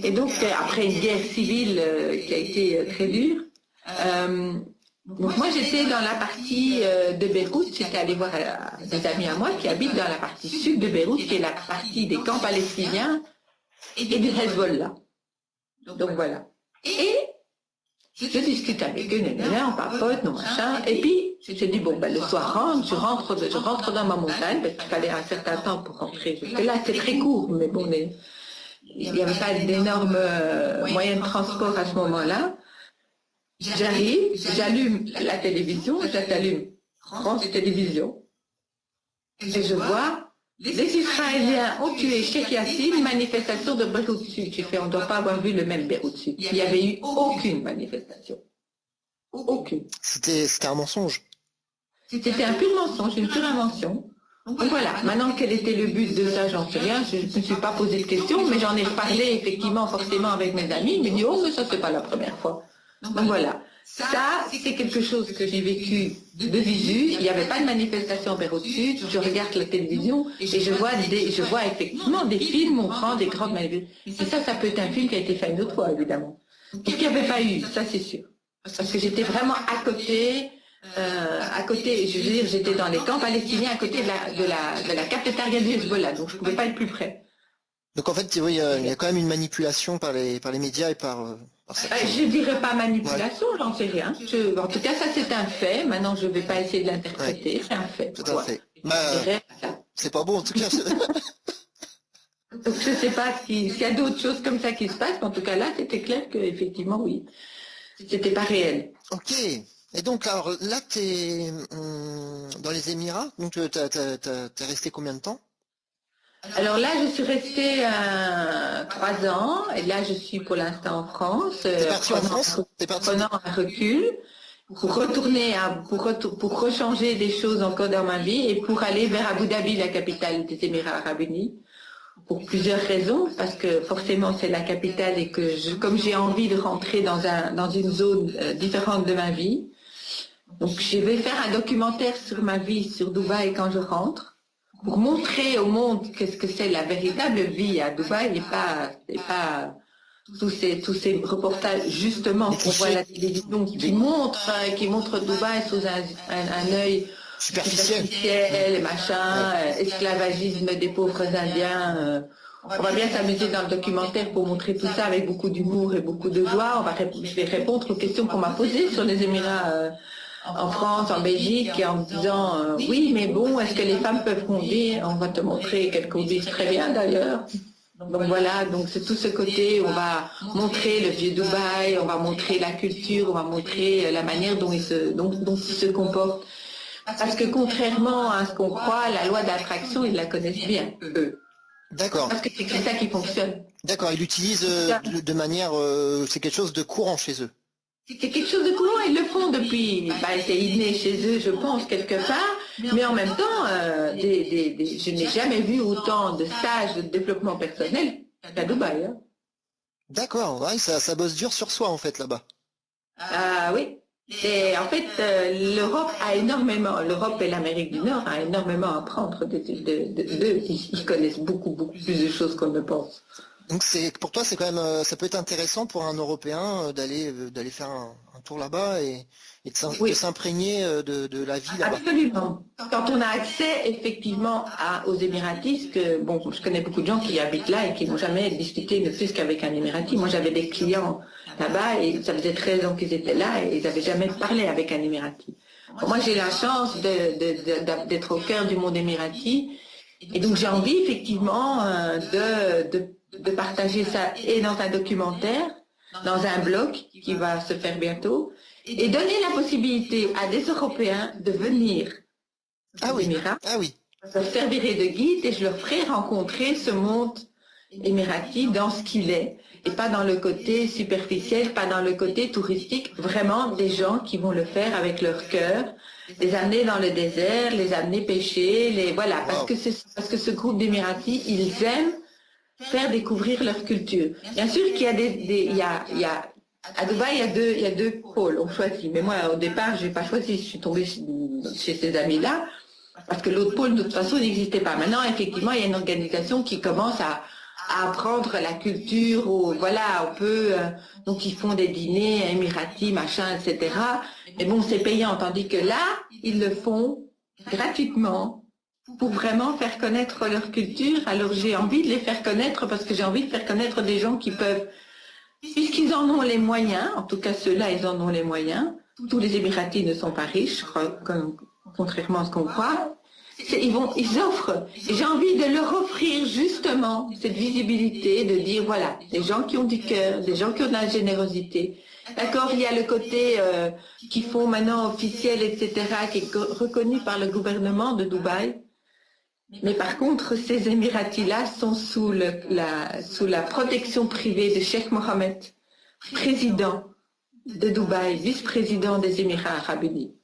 Et donc, après une guerre civile qui a été très dure, donc moi j'étais dans la partie de Beyrouth, j'étais allée voir des amis à moi qui habitent dans la partie sud de Beyrouth, qui est la partie des camps palestiniens et du Hezbollah. Donc voilà. Et je discute avec eux, on papote, non machin, et puis je dis bon le soir je rentre dans ma montagne, parce qu'il fallait un certain temps pour rentrer. Parce que là c'est très court, mais bon, il n'y avait pas d'énormes moyens de transport à ce moment-là. J'arrive, j'allume la télévision, France Télévision, et je vois les Israéliens ont tué Cheikh Yassine, manifestation de Beyrouth Sud. J'ai fait, on ne doit pas avoir vu le même Beyrouth Sud. Il n'y avait eu aucune manifestation. Aucune. C'était un mensonge. C'était un pur mensonge, une pure invention. Donc voilà, maintenant quel était le but de ça, j'en sais rien, je ne me suis pas posé de questions, mais j'en ai parlé effectivement forcément avec mes amis, ils me disent, oh mais ça c'est pas la première fois. Donc voilà, ça c'est quelque chose que j'ai vécu de visu, il n'y avait pas de manifestation vers au-dessus, je regarde la télévision et je vois effectivement des films montrant des grandes manifestations. Et ça peut être un film qui a été fait une autre fois évidemment. Donc il n'y avait pas eu, ça c'est sûr. Parce que j'étais vraiment à côté, je veux dire, j'étais dans les camps palestiniens à côté de la cafétéria du Hezbollah, donc je ne pouvais pas être plus près. Donc en fait, oui, il y a quand même une manipulation par les médias et par je ne dirais pas manipulation, j'en sais rien. En tout cas, ça c'est un fait. Maintenant, je ne vais pas essayer de l'interpréter, c'est un fait. Tout à fait. C'est pas bon en tout cas. Donc je ne sais pas s'il y a d'autres choses comme ça qui se passent, mais en tout cas là, c'était clair qu'effectivement, oui, c'était pas réel. Ok. Et donc, alors là, tu es dans les Émirats, donc t'es resté combien de temps? Alors là, je suis restée 3 ans et là, je suis pour l'instant en France, T'es parti en France? T'es parti prenant un recul pour retourner pour rechanger des choses encore dans ma vie et pour aller vers Abu Dhabi, la capitale des Émirats Arabes Unis, pour plusieurs raisons, parce que forcément c'est la capitale et que comme j'ai envie de rentrer dans une zone différente de ma vie, donc je vais faire un documentaire sur ma vie sur Dubaï quand je rentre, pour montrer au monde qu'est-ce que c'est la véritable vie à Dubaï et pas tous ces reportages justement qu'on voit à la télévision qui montrent Dubaï sous un œil superficiel. superficiel, machin, esclavagisme des pauvres Indiens. On va bien s'amuser dans le documentaire pour montrer tout ça avec beaucoup d'humour et beaucoup de joie. Je vais répondre aux questions qu'on m'a posées sur les Émirats en France, en Belgique, et en me disant oui, mais bon, est-ce que les femmes peuvent conduire? On va te montrer qu'elles conduisent très bien d'ailleurs. Donc voilà, donc c'est tout ce côté, on va montrer le vieux Dubaï, on va montrer la culture, on va montrer la manière dont ils se comportent. Parce que contrairement à ce qu'on croit, la loi d'attraction, ils la connaissent bien, eux. D'accord. Parce que c'est comme ça qui fonctionne. D'accord, ils l'utilisent de manière... c'est quelque chose de courant chez eux. C'est quelque chose de courant, ils le font depuis, c'est inné chez eux, je pense, quelque part, mais en même temps, je n'ai jamais vu autant de stages de développement personnel qu'à Dubaï. Hein. D'accord, ouais, ça bosse dur sur soi en fait là-bas. Ah oui. Et en fait, l'Europe et l'Amérique du Nord a énormément à apprendre d'eux. Ils connaissent beaucoup plus de choses qu'on ne pense. Donc pour toi c'est quand même ça peut être intéressant pour un Européen d'aller faire un tour là-bas et de s'imprégner de la vie là-bas. Absolument. Quand on a accès effectivement aux Émiratis, que bon, je connais beaucoup de gens qui habitent là et qui n'ont jamais discuté ne plus qu'avec un Émirati. Moi j'avais des clients là-bas et ça faisait 13 ans qu'ils étaient là et ils n'avaient jamais parlé avec un Émirati. Moi j'ai la chance d'être au cœur du monde émirati et donc j'ai envie effectivement de partager ça et dans un documentaire, dans un blog qui va se faire bientôt, et donner la possibilité à des Européens de venir aux Émirats. Ah oui. Je leur servirai de guide et je leur ferai rencontrer ce monde émirati dans ce qu'il est, et pas dans le côté superficiel, pas dans le côté touristique, vraiment des gens qui vont le faire avec leur cœur, les amener dans le désert, les amener pêcher, voilà, parce que ce groupe d'Émiratis, ils aiment faire découvrir leur culture. Bien sûr qu'il y a à Dubaï, il y a deux pôles, on choisit. Mais moi, au départ, je n'ai pas choisi. Je suis tombée chez ces amis-là, parce que l'autre pôle, de toute façon, n'existait pas. Maintenant, effectivement, il y a une organisation qui commence à apprendre la culture, voilà, on peut, donc ils font des dîners, émiratis, machin, etc. Mais bon, c'est payant, tandis que là, ils le font gratuitement, pour vraiment faire connaître leur culture. Alors j'ai envie de les faire connaître parce que j'ai envie de faire connaître des gens qui peuvent, puisqu'ils en ont les moyens, en tout cas ceux-là, ils en ont les moyens. Tous les Émiratis ne sont pas riches, contrairement à ce qu'on croit. Ils offrent. Et j'ai envie de leur offrir justement cette visibilité, de dire voilà, des gens qui ont du cœur, des gens qui ont de la générosité. D'accord, il y a le côté qu'ils font maintenant officiel, etc., qui est reconnu par le gouvernement de Dubaï. Mais par contre, ces Émiratis-là sont sous la protection privée de Cheikh Mohammed, président de Dubaï, vice-président des Émirats Arabes Unis,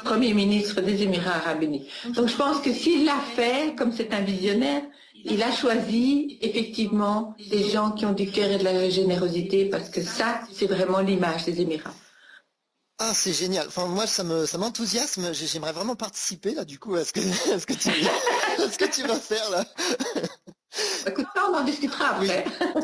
premier ministre des Émirats Arabes Unis. Donc je pense que s'il l'a fait, comme c'est un visionnaire, il a choisi effectivement des gens qui ont du cœur et de la générosité, parce que ça, c'est vraiment l'image des Émirats. Ah, c'est génial. Enfin, moi, ça m'enthousiasme. J'aimerais vraiment participer, là, du coup, à ce que tu vas faire, là. Écoute, on en discutera après. Oui.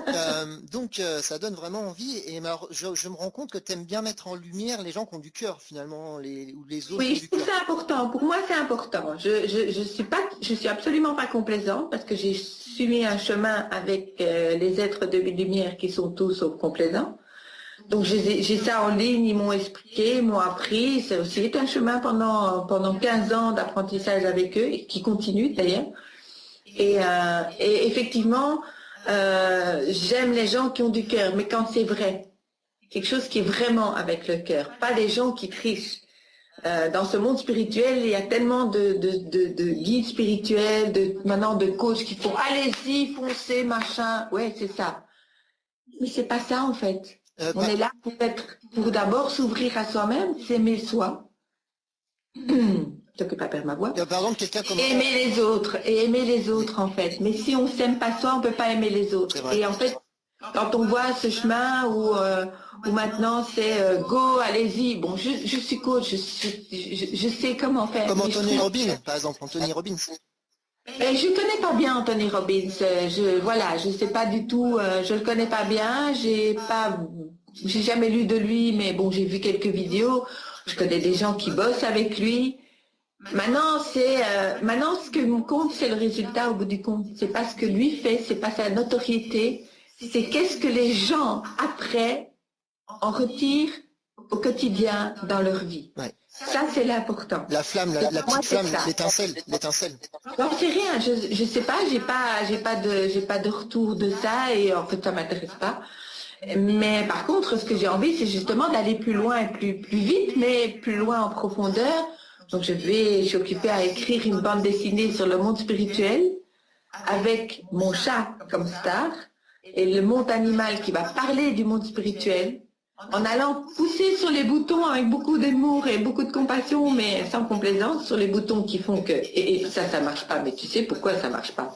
Donc, ça donne vraiment envie. Et je me rends compte que tu aimes bien mettre en lumière les gens qui ont du cœur, finalement, ou les autres. Oui, je trouve ça important. Pour moi, c'est important. Je suis absolument pas complaisante parce que j'ai suivi un chemin avec les êtres de lumière qui sont tous sauf complaisants. Donc j'ai ça en ligne, ils m'ont expliqué, ils m'ont appris. C'est aussi un chemin pendant 15 ans d'apprentissage avec eux, et qui continue d'ailleurs. Et effectivement, j'aime les gens qui ont du cœur, mais quand c'est vrai, quelque chose qui est vraiment avec le cœur, pas des gens qui trichent. Dans ce monde spirituel, il y a tellement de guides spirituels, maintenant de coachs qui font allez-y, foncez, machin. Ouais, c'est ça. Mais c'est pas ça en fait. On est là pour d'abord s'ouvrir à soi-même, s'aimer soi. Je ne pas perdre ma voix. Pardon, quelqu'un comme... Et aimer les autres en fait. Mais si on s'aime pas soi, on peut pas aimer les autres. Et en fait, quand on voit ce chemin où maintenant c'est go, allez-y. Bon, je suis coach, je sais comment faire. Comme Anthony Robbins, par exemple, Anthony Robbins. Je connais pas bien Anthony Robbins. Je sais pas du tout. Je le connais pas bien. J'ai jamais lu de lui, mais bon, j'ai vu quelques vidéos. Je connais des gens qui bossent avec lui. Maintenant, ce que me compte, c'est le résultat au bout du compte. C'est pas ce que lui fait, c'est pas sa notoriété. C'est qu'est-ce que les gens après en retirent au quotidien dans leur vie. Ouais. Ça, c'est l'important. La flamme, la petite flamme, l'étincelle. J'en sais rien, je sais pas, j'ai pas de retour de ça et en fait ça m'intéresse pas. Mais par contre, ce que j'ai envie, c'est justement d'aller plus loin et plus vite, mais plus loin en profondeur. Donc je suis occupée à écrire une bande dessinée sur le monde spirituel avec mon chat comme star et le monde animal qui va parler du monde spirituel en allant pousser sur les boutons avec beaucoup d'amour et beaucoup de compassion, mais sans complaisance, sur les boutons qui font que... Et ça marche pas, mais tu sais pourquoi ça marche pas.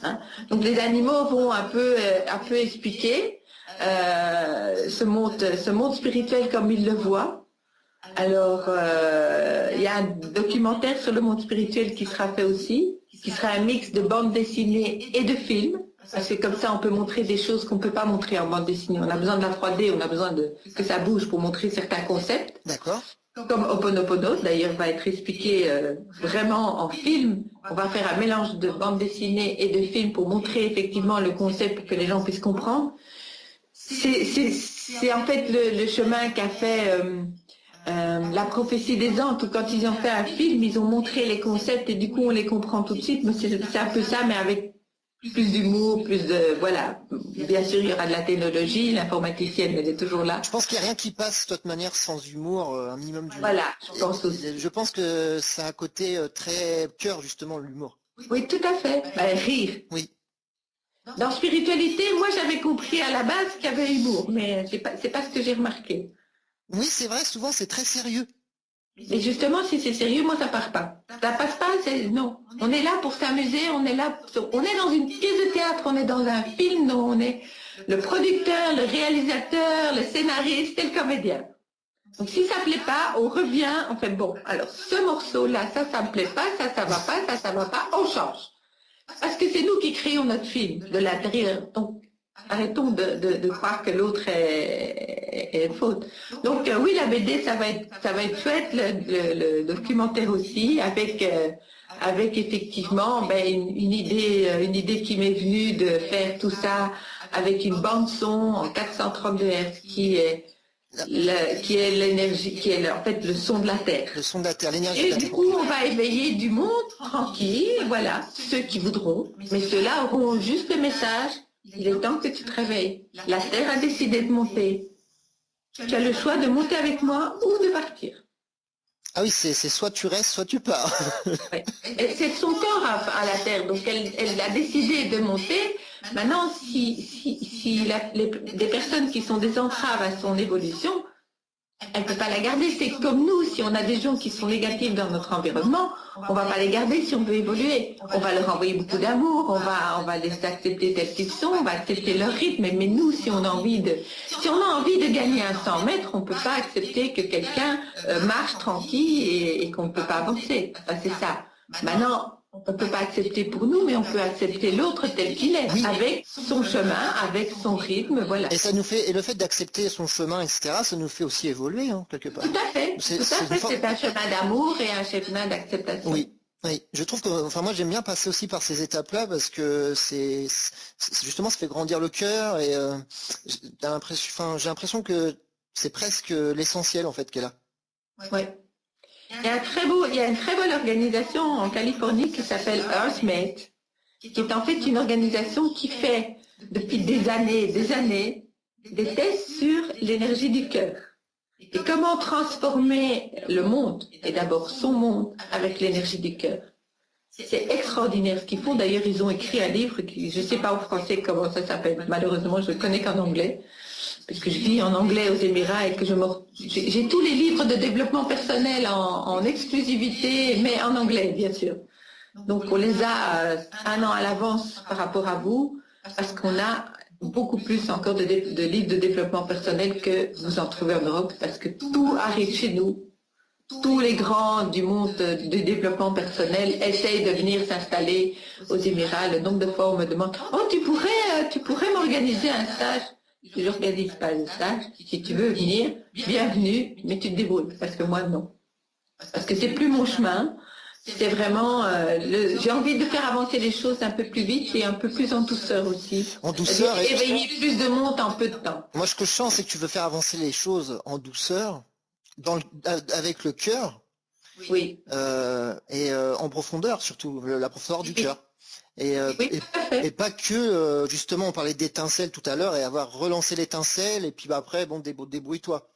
Hein? Donc les animaux vont un peu expliquer ce monde spirituel comme ils le voient. Alors, il y a un documentaire sur le monde spirituel qui sera fait aussi, qui sera un mix de bande dessinée et de films. Parce que comme ça, on peut montrer des choses qu'on ne peut pas montrer en bande dessinée. On a besoin de la 3D, on a besoin que ça bouge pour montrer certains concepts. D'accord. Comme Ho'oponopono, d'ailleurs, va être expliqué vraiment en film. On va faire un mélange de bande dessinée et de film pour montrer effectivement le concept pour que les gens puissent comprendre. C'est en fait le chemin qu'a fait la prophétie des anges, où quand ils ont fait un film, ils ont montré les concepts et du coup on les comprend tout de suite. Mais c'est un peu ça, mais avec plus d'humour, plus de... Voilà. Bien sûr, il y aura de la technologie, l'informaticienne, elle est toujours là. Je pense qu'il n'y a rien qui passe de toute manière sans humour, un minimum d'humour. Voilà, je pense aussi. Je pense que ça a un côté très cœur, justement, l'humour. Oui, tout à fait. Rire. Oui. Dans spiritualité, moi j'avais compris à la base qu'il y avait humour, mais c'est pas ce que j'ai remarqué. Oui, c'est vrai, souvent c'est très sérieux. Et justement, si c'est sérieux, moi ça part pas. Ça passe pas, non. On est là pour s'amuser, on est dans une pièce de théâtre, on est dans un film, dont on est le producteur, le réalisateur, le scénariste et le comédien. Donc si ça plaît pas, on revient, on fait bon, alors ce morceau-là, ça me plaît pas, ça va pas, ça va pas, on change. Parce que c'est nous qui créons notre film de l'intérieur. Donc arrêtons de croire que l'autre est faute. Donc oui, la BD, ça va être chouette, le documentaire aussi, avec effectivement une idée qui m'est venue de faire tout ça avec une bande son en 432 Hz qui est l'énergie, qui est en fait le son de la Terre. Le son de la Terre, l'énergie de la Et Terre. du coup, on va éveiller du monde tranquille, voilà, ceux qui voudront, mais ceux-là auront juste le message. Il est temps que tu te réveilles. La Terre a décidé de monter. Tu as le choix de monter avec moi ou de partir. Ah oui, c'est soit tu restes, soit tu pars. Ouais. C'est son corps à la Terre, donc elle a décidé de monter. Maintenant, si des personnes qui sont des entraves à son évolution, elle ne peut pas la garder. C'est comme nous, si on a des gens qui sont négatifs dans notre environnement, on ne va pas les garder si on veut évoluer. On va leur envoyer beaucoup d'amour, on va les accepter tels qu'ils sont, on va accepter leur rythme. Mais nous, si on a envie de gagner un 100 mètres, on ne peut pas accepter que quelqu'un marche tranquille et qu'on ne peut pas avancer. Enfin, c'est ça. Maintenant, on ne peut pas accepter pour nous, mais on peut accepter l'autre tel qu'il est, oui, avec son chemin, avec son rythme, voilà. Et le fait d'accepter son chemin, etc., ça nous fait aussi évoluer, hein, quelque part. Tout à fait. C'est un chemin d'amour et un chemin d'acceptation. Oui. Oui, je trouve que, enfin moi j'aime bien passer aussi par ces étapes-là parce que justement ça fait grandir le cœur et j'ai l'impression que c'est presque l'essentiel en fait qu'elle a. Ouais. Il y a une très bonne organisation en Californie qui s'appelle EarthMate, qui est en fait une organisation qui fait depuis des années des tests sur l'énergie du cœur. Et comment transformer le monde, et d'abord son monde, avec l'énergie du cœur. C'est extraordinaire ce qu'ils font. D'ailleurs, ils ont écrit un livre, qui, je ne sais pas en français comment ça s'appelle, malheureusement, je ne le connais qu'en anglais, parce que je vis en anglais aux Émirats et que j'ai tous les livres de développement personnel en exclusivité, mais en anglais, bien sûr. Donc, on les a un an à l'avance par rapport à vous, parce qu'on a beaucoup plus encore de livres de développement personnel que vous en trouvez en Europe, parce que tout arrive chez nous. Tous les grands du monde du développement personnel essayent de venir s'installer aux Émirats. Le nombre de fois on me demande « Oh, tu pourrais m'organiser un stage ?» Je n'organise pas de stage. Si tu veux venir, bienvenue, mais tu te débrouilles, parce que moi, non. Parce que c'est plus mon chemin. C'est vraiment, j'ai envie de faire avancer les choses un peu plus vite et un peu plus en douceur aussi. En douceur. Éveiller plus de monde en peu de temps. Moi, ce que je sens, c'est que tu veux faire avancer les choses en douceur, avec le cœur. Oui. Et en profondeur, surtout, la profondeur du cœur. Oui, et pas que, justement, on parlait d'étincelles tout à l'heure, et avoir relancé l'étincelle, et puis après, bon, débrouille-toi.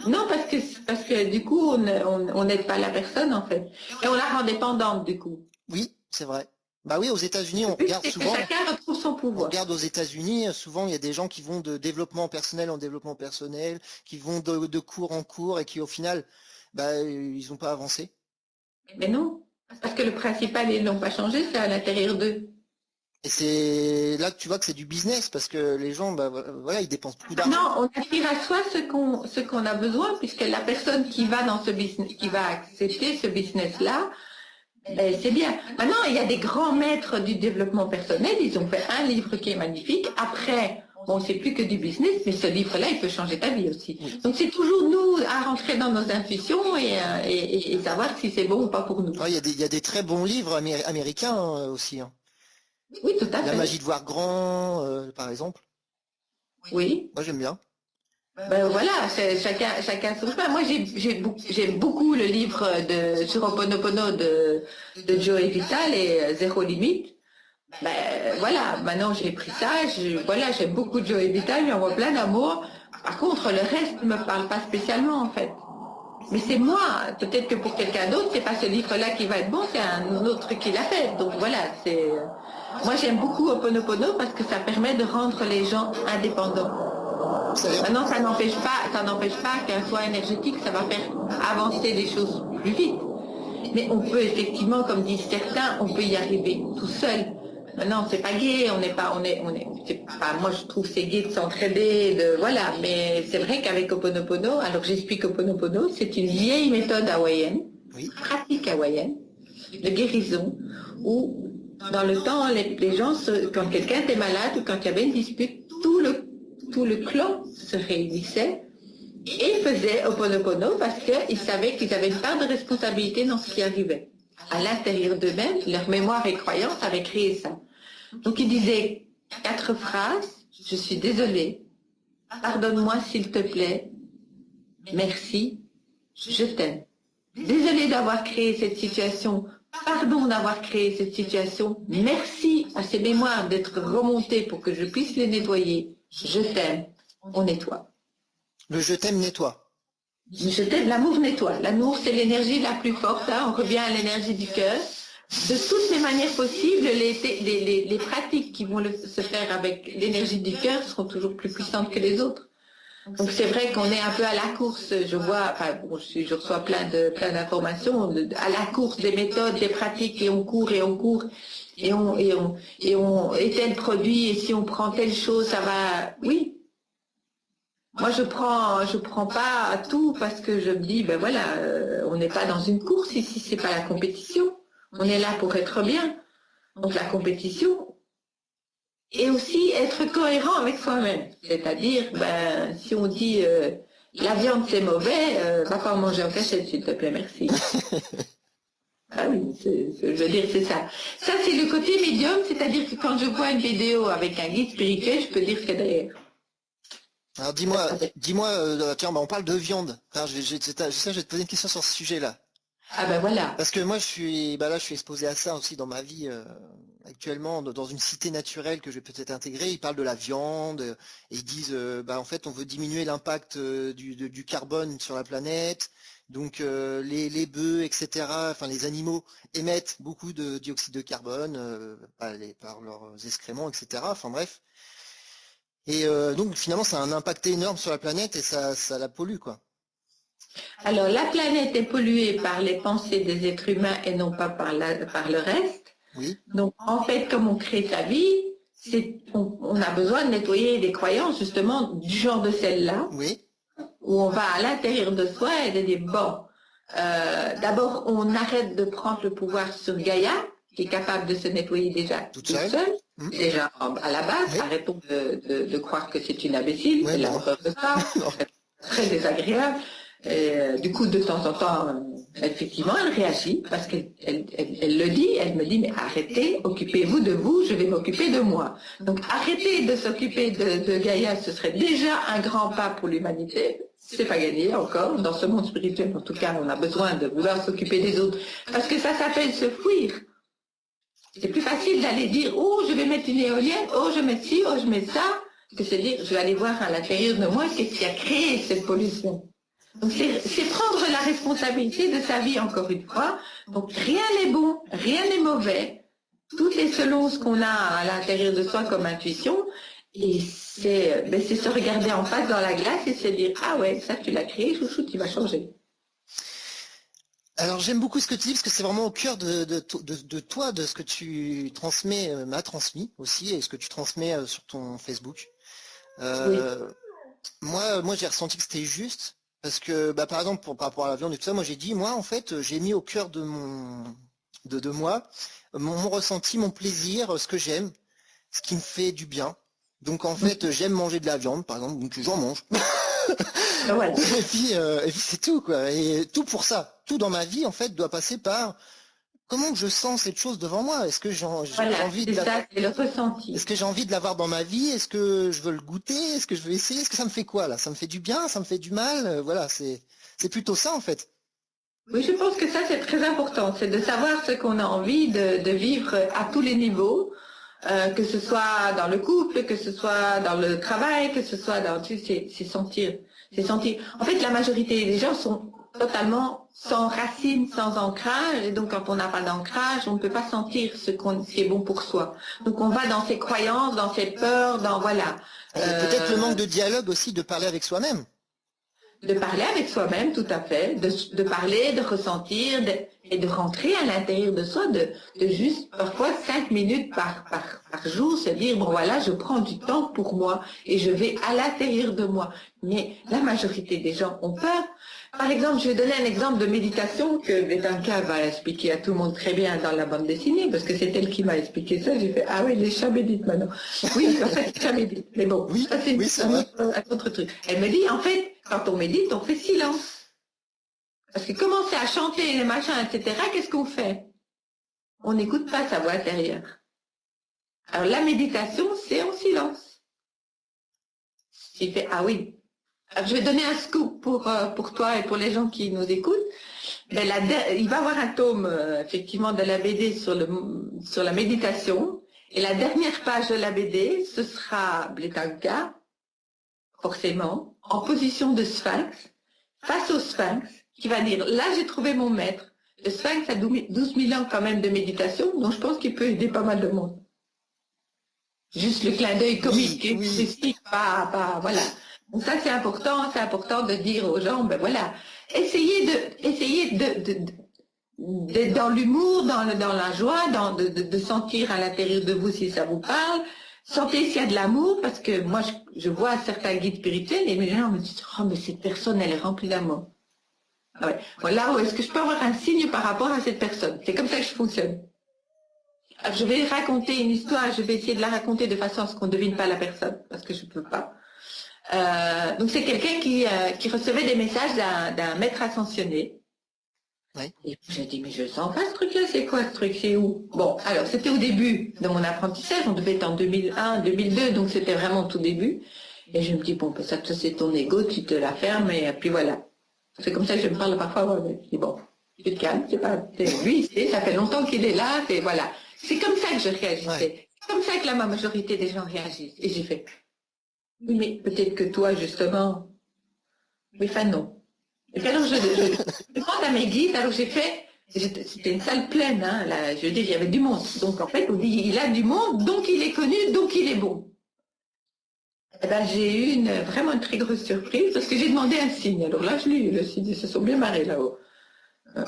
Non, parce que du coup, on n'aide pas la personne, en fait. Et on la rend dépendante, du coup. Oui, c'est vrai. Bah oui, aux États-Unis, on regarde souvent. Chacun retrouve son pouvoir. On regarde aux États-Unis, souvent il y a des gens qui vont de développement personnel en développement personnel, qui vont de cours en cours et qui au final, bah, ils n'ont pas avancé. Mais non, parce que le principal, ils l'ont pas changé, c'est à l'intérieur d'eux. Et c'est là que tu vois que c'est du business, parce que les gens, bah, voilà, ils dépensent beaucoup d'argent. Non, on attire à soi ce qu'on a besoin, puisque la personne qui va dans ce business, qui va accepter ce business-là, c'est bien. Maintenant, il y a des grands maîtres du développement personnel, ils ont fait un livre qui est magnifique. Après, bon, c'est plus que du business, mais ce livre-là, il peut changer ta vie aussi. Donc, c'est toujours nous à rentrer dans nos intuitions et savoir si c'est bon ou pas pour nous. Ouais, il y a des très bons livres américains aussi. Hein. Oui, tout à fait. La magie de voir grand, par exemple. Oui. Moi, j'aime bien. Ben voilà, chacun son chemin. Moi, j'aime beaucoup le livre sur Ho'oponopono de Joe Vital et Zéro Limite. Ben voilà, maintenant j'ai pris ça, voilà, j'aime beaucoup Joe Vital, il envoie plein d'amour. Par contre, le reste ne me parle pas spécialement en fait. Mais c'est moi, peut-être que pour quelqu'un d'autre, c'est pas ce livre-là qui va être bon, c'est un autre qui l'a fait. Donc voilà, moi j'aime beaucoup Ho'oponopono parce que ça permet de rendre les gens indépendants. Maintenant, ça n'empêche pas qu'un choix énergétique, ça va faire avancer les choses plus vite. Mais on peut effectivement, comme disent certains, on peut y arriver tout seul. Maintenant, c'est pas gai, moi je trouve c'est gai de s'entraider, voilà. Mais c'est vrai qu'avec Ho'oponopono, alors j'explique Ho'oponopono, c'est une vieille méthode hawaïenne, pratique hawaïenne, de guérison, où dans le temps, les gens, quand quelqu'un était malade ou quand il y avait une dispute, tout le clan se réunissait et faisait Ho'oponopono parce qu'ils savaient qu'ils avaient une part de responsabilité dans ce qui arrivait. À l'intérieur d'eux-mêmes, leur mémoire et croyance avaient créé ça. Donc ils disaient 4 phrases, je suis désolée, pardonne-moi s'il te plaît, merci, je t'aime. Désolée d'avoir créé cette situation, pardon d'avoir créé cette situation, merci à ces mémoires d'être remontées pour que je puisse les nettoyer. Je t'aime, on nettoie. Le je t'aime nettoie. Je t'aime, l'amour nettoie. L'amour, c'est l'énergie la plus forte. Hein. On revient à l'énergie du cœur. De toutes les manières possibles, les pratiques qui vont se faire avec l'énergie du cœur seront toujours plus puissantes que les autres. Donc c'est vrai qu'on est un peu à la course. Je vois, je reçois plein d'informations à la course des méthodes, des pratiques, et on court et tel produit, et si on prend telle chose, ça va. Oui. Moi, je prends pas tout parce que je me dis, ben voilà, on n'est pas dans une course ici, c'est pas la compétition. On est là pour être bien. Donc la compétition, et aussi être cohérent avec soi-même. C'est-à-dire, ben, si on dit la viande c'est mauvais, va pas en manger en cachette, s'il te plaît, merci. Ah oui, je veux dire, c'est ça. Ça, c'est le côté médium, c'est-à-dire que quand je vois une vidéo avec un guide spirituel, je peux dire ce qu'il y a derrière. Alors dis-moi, tiens, bah, on parle de viande. Alors, je vais te poser une question sur ce sujet-là. Ah ben voilà. Parce que moi, je suis exposé à ça aussi dans ma vie actuellement, dans une cité naturelle que je vais peut-être intégrer. Ils parlent de la viande et ils disent, en fait, on veut diminuer l'impact du carbone sur la planète. Donc, les bœufs, etc., enfin, les animaux émettent beaucoup de dioxyde de carbone par leurs excréments, etc. Enfin, bref. Et donc, finalement, ça a un impact énorme sur la planète et ça la pollue, quoi. Alors, la planète est polluée par les pensées des êtres humains et non pas par le reste. Oui, Donc, en fait, comme on crée sa vie, on a besoin de nettoyer des croyances, justement, du genre de celle-là, oui, où on va à l'intérieur de soi et de dire, bon, d'abord, on arrête de prendre le pouvoir sur Gaïa, qui est capable de se nettoyer déjà toute toute seule. seule. Hmm. Déjà, à la base, Oui, arrêtons de croire que c'est une imbécile, ouais, elle a non. horreur de ça, Non. c'est très désagréable. Et, du coup, de temps en temps, effectivement, elle réagit parce qu'elle le dit, elle me dit, mais arrêtez, occupez-vous de vous, je vais m'occuper de moi. Donc arrêtez de s'occuper de Gaïa, ce serait déjà un grand pas pour l'humanité. C'est pas gagné encore. Dans ce monde spirituel, en tout cas, on a besoin de vouloir s'occuper des autres. Parce que ça s'appelle se fuir. C'est plus facile d'aller dire, oh, je vais mettre une éolienne, oh, je mets ci, oh, je mets ça, que se dire, je vais aller voir à l'intérieur de moi qu'est-ce qui a créé cette pollution. Donc c'est prendre la responsabilité de sa vie encore une fois. Donc rien n'est bon, rien n'est mauvais. Tout est selon ce qu'on a à l'intérieur de soi comme intuition. Et c'est se regarder en face dans la glace et se dire, ah ouais, ça tu l'as créé, chouchou, tu vas changer. Alors j'aime beaucoup ce que tu dis parce que c'est vraiment au cœur de toi, de ce que tu transmets, m'as transmis aussi et ce que tu transmets sur ton Facebook. Oui. Moi j'ai ressenti que c'était juste parce que par exemple par rapport à la viande et tout ça, moi j'ai dit moi en fait j'ai mis au cœur de moi mon ressenti, mon plaisir, ce que j'aime, ce qui me fait du bien. Donc en fait j'aime manger de la viande par exemple, donc j'en mange. Voilà. Et puis c'est tout quoi. Et tout pour ça. Tout dans ma vie en fait doit passer par comment je sens cette chose devant moi. Est-ce que j'ai Voilà, envie c'est ça, c'est le ressenti. est-ce que j'ai envie de l'avoir dans ma vie? Est-ce que je veux le goûter? Est-ce que je veux essayer? Est-ce que ça me fait quoi là? Ça me fait du bien? Ça me fait du mal? Voilà, c'est plutôt ça en fait. Oui, je pense que ça, c'est très important. C'est de savoir ce qu'on a envie de vivre à tous les niveaux, que ce soit dans le couple, que ce soit dans le travail, que ce soit dans... Tu sais, c'est sentir. C'est sentir. En fait, la majorité des gens sont totalement sans racines, sans ancrage. Et donc, quand on n'a pas d'ancrage, on ne peut pas sentir ce qui est bon pour soi. Donc, on va dans ses croyances, dans ses peurs, dans... Voilà. Et peut-être le manque de dialogue aussi, de parler avec soi-même. De parler avec soi-même, tout à fait, de parler, de ressentir, et de rentrer à l'intérieur de soi, de juste parfois 5 minutes par jour, se dire, bon voilà, je prends du temps pour moi et je vais à l'intérieur de moi. Mais la majorité des gens ont peur. Par exemple, je vais donner un exemple de méditation que Vedanka va expliquer à tout le monde très bien dans la bande dessinée, parce que c'est elle qui m'a expliqué ça. J'ai fait, ah oui, les chats méditent maintenant. Oui, en fait, les chats méditent. Mais bon, Oui, ça c'est oui, c'est vrai. un autre truc. Elle me dit, en fait, quand on médite, on fait silence. Parce que commencer à chanter les machins, etc., qu'est-ce qu'on fait? On n'écoute pas sa voix intérieure. Alors la méditation, c'est en silence. J'ai fait, ah oui. Alors, je vais donner un scoop pour toi et pour les gens qui nous écoutent. Ben, il va y avoir un tome, effectivement, de la BD sur la méditation. Et la dernière page de la BD, ce sera Bletanka, forcément, en position de sphinx, face au sphinx, qui va dire, là j'ai trouvé mon maître. Le sphinx a 12 000 ans quand même de méditation, donc je pense qu'il peut aider pas mal de monde. Juste le clin d'œil comique, Oui. voilà. Donc ça c'est important de dire aux gens, ben voilà, essayez d'être dans l'humour, dans la joie, de sentir à l'intérieur de vous si ça vous parle. Sentez s'il y a de l'amour, parce que moi, je vois certains guides spirituels et les gens me disent, oh, mais cette personne, elle est remplie d'amour. Ah ouais. Voilà, où est-ce que je peux avoir un signe par rapport à cette personne? C'est comme ça que je fonctionne. Alors, je vais raconter une histoire, je vais essayer de la raconter de façon à ce qu'on ne devine pas la personne, parce que je ne peux pas. Donc, c'est quelqu'un qui recevait des messages d'un maître ascensionné. Oui. Et puis j'ai dit, mais je sens pas ce truc-là, c'est quoi ce truc, c'est où? Bon, alors c'était au début de mon apprentissage, on devait être en 2001, 2002, donc c'était vraiment tout début. Et je me dis, bon, ça c'est ton ego, tu te la fermes, et puis voilà. C'est comme ça que je me parle parfois, ouais, mais je dis, bon, tu te calmes, c'est pas, lui, ça fait longtemps qu'il est là, et voilà. C'est comme ça que je réagissais. Ouais. C'est comme ça que la majorité des gens réagissent. Et j'ai fait, oui, mais peut-être que toi, justement, oui, enfin non. Et puis alors, je demande à mes guides, alors j'ai fait, c'était une salle pleine, hein, là, je veux dire, il y avait du monde. Donc en fait, on dit, il a du monde, donc il est connu, donc il est bon. Eh ben, j'ai eu vraiment une très grosse surprise parce que j'ai demandé un signe. Alors là, je l'ai eu, le signe, ils se sont bien marrés là-haut.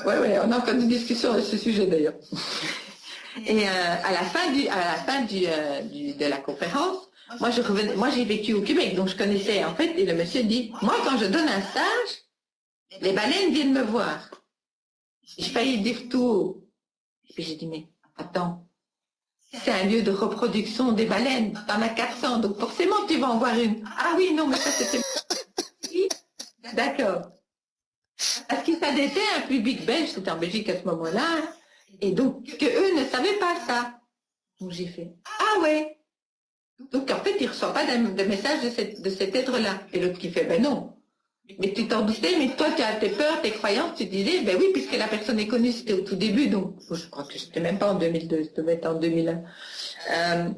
Ouais, on a encore une discussion à ce sujet d'ailleurs. Et à la fin de la conférence, moi j'ai vécu au Québec, donc je connaissais en fait, et le monsieur dit, moi quand je donne un stage, les baleines viennent me voir. J'ai failli dire tout haut. Et puis j'ai dit, mais attends, c'est un lieu de reproduction des baleines, t'en as 400, donc forcément tu vas en voir une. Ah oui, non, mais ça c'était... D'accord. Parce que ça était un public belge, c'était en Belgique à ce moment-là, et donc que eux ne savaient pas ça. Donc j'ai fait, ah ouais. Donc en fait, il ne reçoit pas de message de cet être-là. Et l'autre qui fait, ben non. Mais tu t'en doutais, mais toi tu as tes peurs, tes croyances, tu disais, ben oui, puisque la personne est connue, c'était au tout début, donc je crois que c'était même pas en 2002, ça devait être en 2001.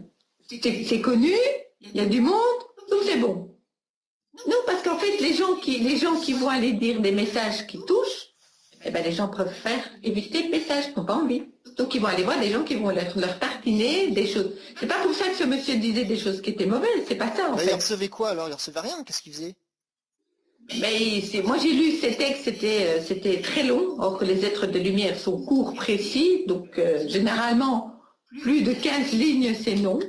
C'est connu, il y a du monde, donc c'est bon. Non, parce qu'en fait, les gens qui vont aller dire des messages qui touchent, eh ben, les gens préfèrent éviter le message, ils n'ont pas envie. Donc ils vont aller voir des gens qui vont leur tartiner des choses. C'est pas pour ça que ce monsieur disait des choses qui étaient mauvaises, c'est pas ça en Il fait. recevait quoi alors? Il recevait rien? Qu'est-ce qu'il faisait? Mais moi j'ai lu ces textes, c'était très long, or que les êtres de lumière sont courts, précis, donc généralement plus de 15 lignes c'est non.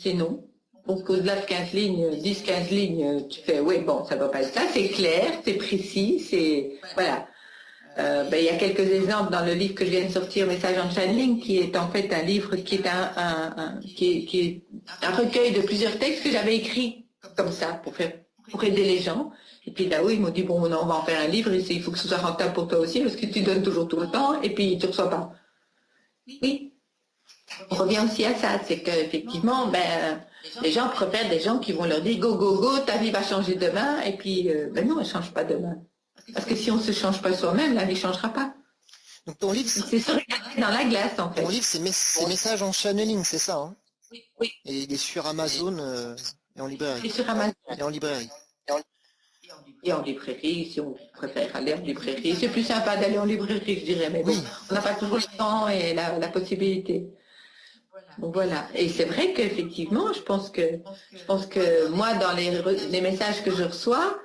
C'est non. Donc au-delà de 15 lignes, 10-15 lignes, tu fais oui bon ça va pas être ça, c'est clair, c'est précis, c'est. Voilà. Il y a quelques exemples dans le livre que je viens de sortir, Message en Channeling, qui est en fait un livre qui est qui est un recueil de plusieurs textes que j'avais écrits comme ça pour aider les gens. Et puis là-haut, ils m'ont dit bon, on va en faire un livre, et il faut que ce soit rentable pour toi aussi, parce que tu donnes toujours tout le temps, et puis tu ne reçois pas. Oui, on revient aussi à ça, c'est qu'effectivement, les gens préfèrent des gens qui vont leur dire go, go, go, ta vie va changer demain, et puis non, elle ne change pas demain. Parce que si on ne se change pas soi-même, la vie ne changera pas. Donc ton livre, c'est se regarder dans la glace en fait. Ton livre, c'est Messages en channeling, c'est ça, hein? Oui. Et il est sur Amazon et en librairie. Il est sur Amazon. Et en librairie. Et en librairie, si on préfère aller en librairie. C'est plus sympa d'aller en librairie, je dirais, mais bon, on n'a pas toujours le temps et la possibilité. Donc voilà. Et c'est vrai qu'effectivement, je pense que moi, dans les messages que je reçois,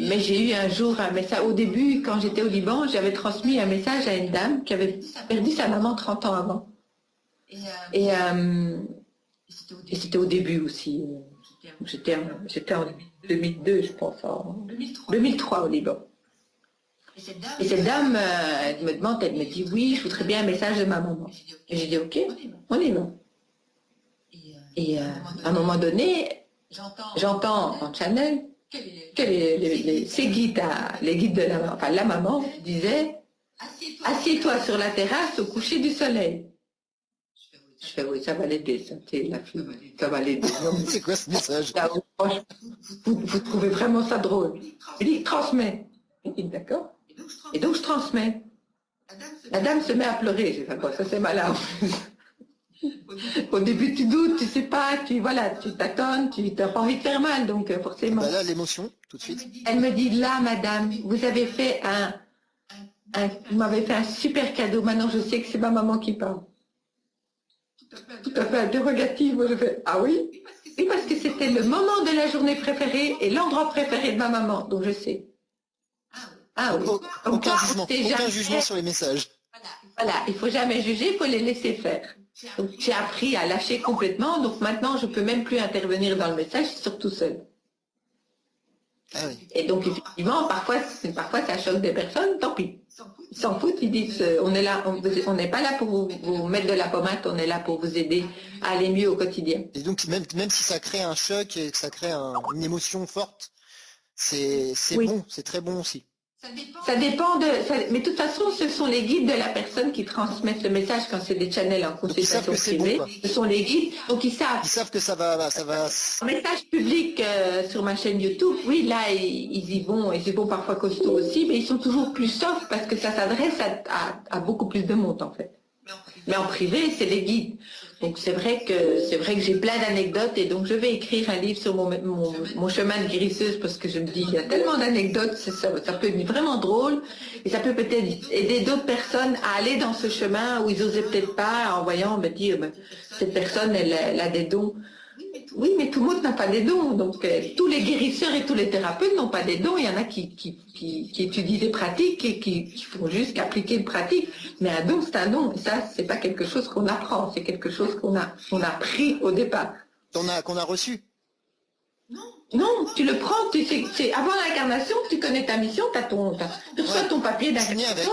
mais j'ai eu un jour un message, au début, quand j'étais au Liban, j'avais transmis un message à une dame qui avait perdu sa maman 30 ans avant. Et c'était au début aussi. J'étais en 2002, je pense, en 2003 au Liban. Et cette dame, elle me demande, elle me dit, oui, je voudrais bien un message de ma maman. Et j'ai dit, ok, on y va. Et à un moment donné, j'entends en channel que les guides de la maman disaient, assieds-toi sur la terrasse au coucher du soleil. Je fais, oui, ça va l'aider, ça, la fille, ça va l'aider. C'est quoi ce message? Vous trouvez vraiment ça drôle? Il dit, transmets. Il dit, d'accord. Et donc, je transmets. La dame se met à pleurer. J'ai fait, bon, ça c'est malin. Au début, tu doutes, tu sais pas, tu tâtonnes, tu n'as pas envie de faire mal, donc forcément. Là, l'émotion, tout de suite. Elle me dit, là, madame, vous avez fait vous m'avez fait un super cadeau. Maintenant, je sais que c'est ma maman qui parle. Tout à fait interrogative. Moi, je fais, ah oui? Oui, parce que c'était le moment de la journée préférée et l'endroit préféré de ma maman, donc je sais. Ah oui. Aucun jugement sur les messages. Voilà, il ne faut jamais juger, il faut les laisser faire. Donc j'ai appris à lâcher complètement, donc maintenant je ne peux même plus intervenir dans le message, je suis surtout seule. Ah oui. Et donc effectivement, parfois ça choque des personnes, tant pis. Ils s'en foutent, ils disent on est là, on n'est pas là pour vous mettre de la pommade, on est là pour vous aider à aller mieux au quotidien. Et donc même si ça crée un choc et que ça crée une émotion forte, c'est Oui. bon, c'est très bon aussi. Mais de toute façon, ce sont les guides de la personne qui transmettent le message quand c'est des channels en Donc ils savent consultation que c'est bon, privée. quoi. Ce sont les guides, donc ils savent. Ils savent que ça va. En message public sur ma chaîne YouTube, oui, là, ils y vont parfois costaud aussi, mais ils sont toujours plus soft parce que ça s'adresse à beaucoup plus de monde, en fait. Mais en privé, c'est les guides. Donc c'est vrai que j'ai plein d'anecdotes et donc je vais écrire un livre sur mon chemin de guérisseuse parce que je me dis il y a tellement d'anecdotes, ça peut être vraiment drôle et ça peut peut-être aider d'autres personnes à aller dans ce chemin où ils osaient peut-être pas en voyant me dire cette personne elle a des dons. Oui, mais tout le monde n'a pas des dons. Donc, tous les guérisseurs et tous les thérapeutes n'ont pas des dons. Il y en a qui étudient des pratiques et qui font juste qu'appliquer une pratique. Mais un don, c'est un don. Et ça, c'est pas quelque chose qu'on apprend. C'est quelque chose qu'on a pris au départ. Qu'on a reçu. Non, tu le prends. C'est avant l'incarnation, tu connais ta mission. Tu reçois ton papier d'incarnation.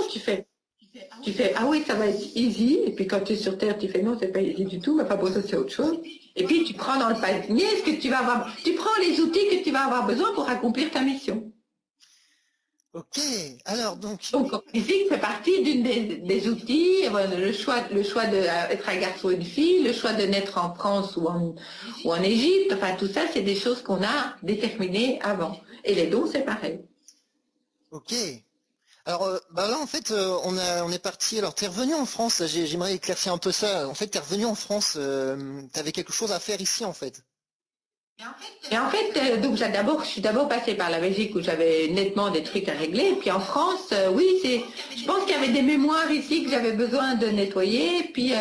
Tu fais, ah oui, ça va être easy. Et puis quand tu es sur Terre, tu fais, non, c'est pas easy du tout, mais pas besoin, c'est autre chose. Et puis tu prends dans le panier ce que tu vas avoir. Tu prends les outils que tu vas avoir besoin pour accomplir ta mission. Ok, alors donc Donc physique fait partie d'une des outils, le choix d'être un garçon ou une fille, le choix de naître en France ou en Égypte, enfin tout ça, c'est des choses qu'on a déterminées avant. Et les dons, c'est pareil. ok. Alors là en fait on est parti. Alors t'es revenu en France. J'aimerais éclaircir un peu ça. En fait t'es revenu en France. T'avais quelque chose à faire ici en fait. Et en fait, donc je suis d'abord passée par la Belgique où j'avais nettement des trucs à régler. Et puis en France, oui, je pense qu'il y avait des mémoires ici que j'avais besoin de nettoyer. Et puis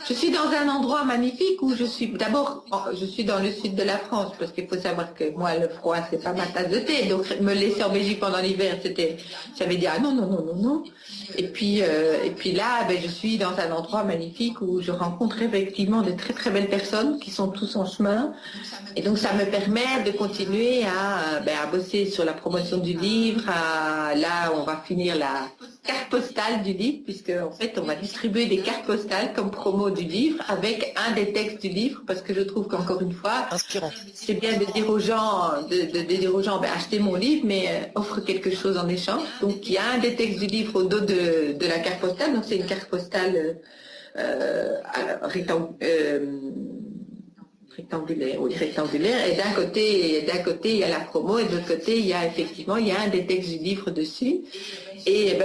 je suis dans un endroit magnifique où je suis dans le sud de la France parce qu'il faut savoir que moi le froid c'est pas ma tasse de thé. Donc me laisser en Belgique pendant l'hiver, j'avais dit ah non non non non non. Et puis là, je suis dans un endroit magnifique où je rencontre effectivement de très très belles personnes qui sont tous en chemin. Et donc ça me permet de continuer à bosser sur la promotion du livre. Là, on va finir la carte postale du livre, puisque en fait, on va distribuer des cartes postales comme promo du livre avec un des textes du livre, parce que je trouve qu'encore une fois, Inspirant. c'est bien de dire aux gens, achetez mon livre, mais offre quelque chose en échange. Donc il y a un des textes du livre au dos de la carte postale. Donc c'est une carte postale rectangulaire, et d'un côté il y a la promo et de l'autre côté il y a un des textes du livre dessus, et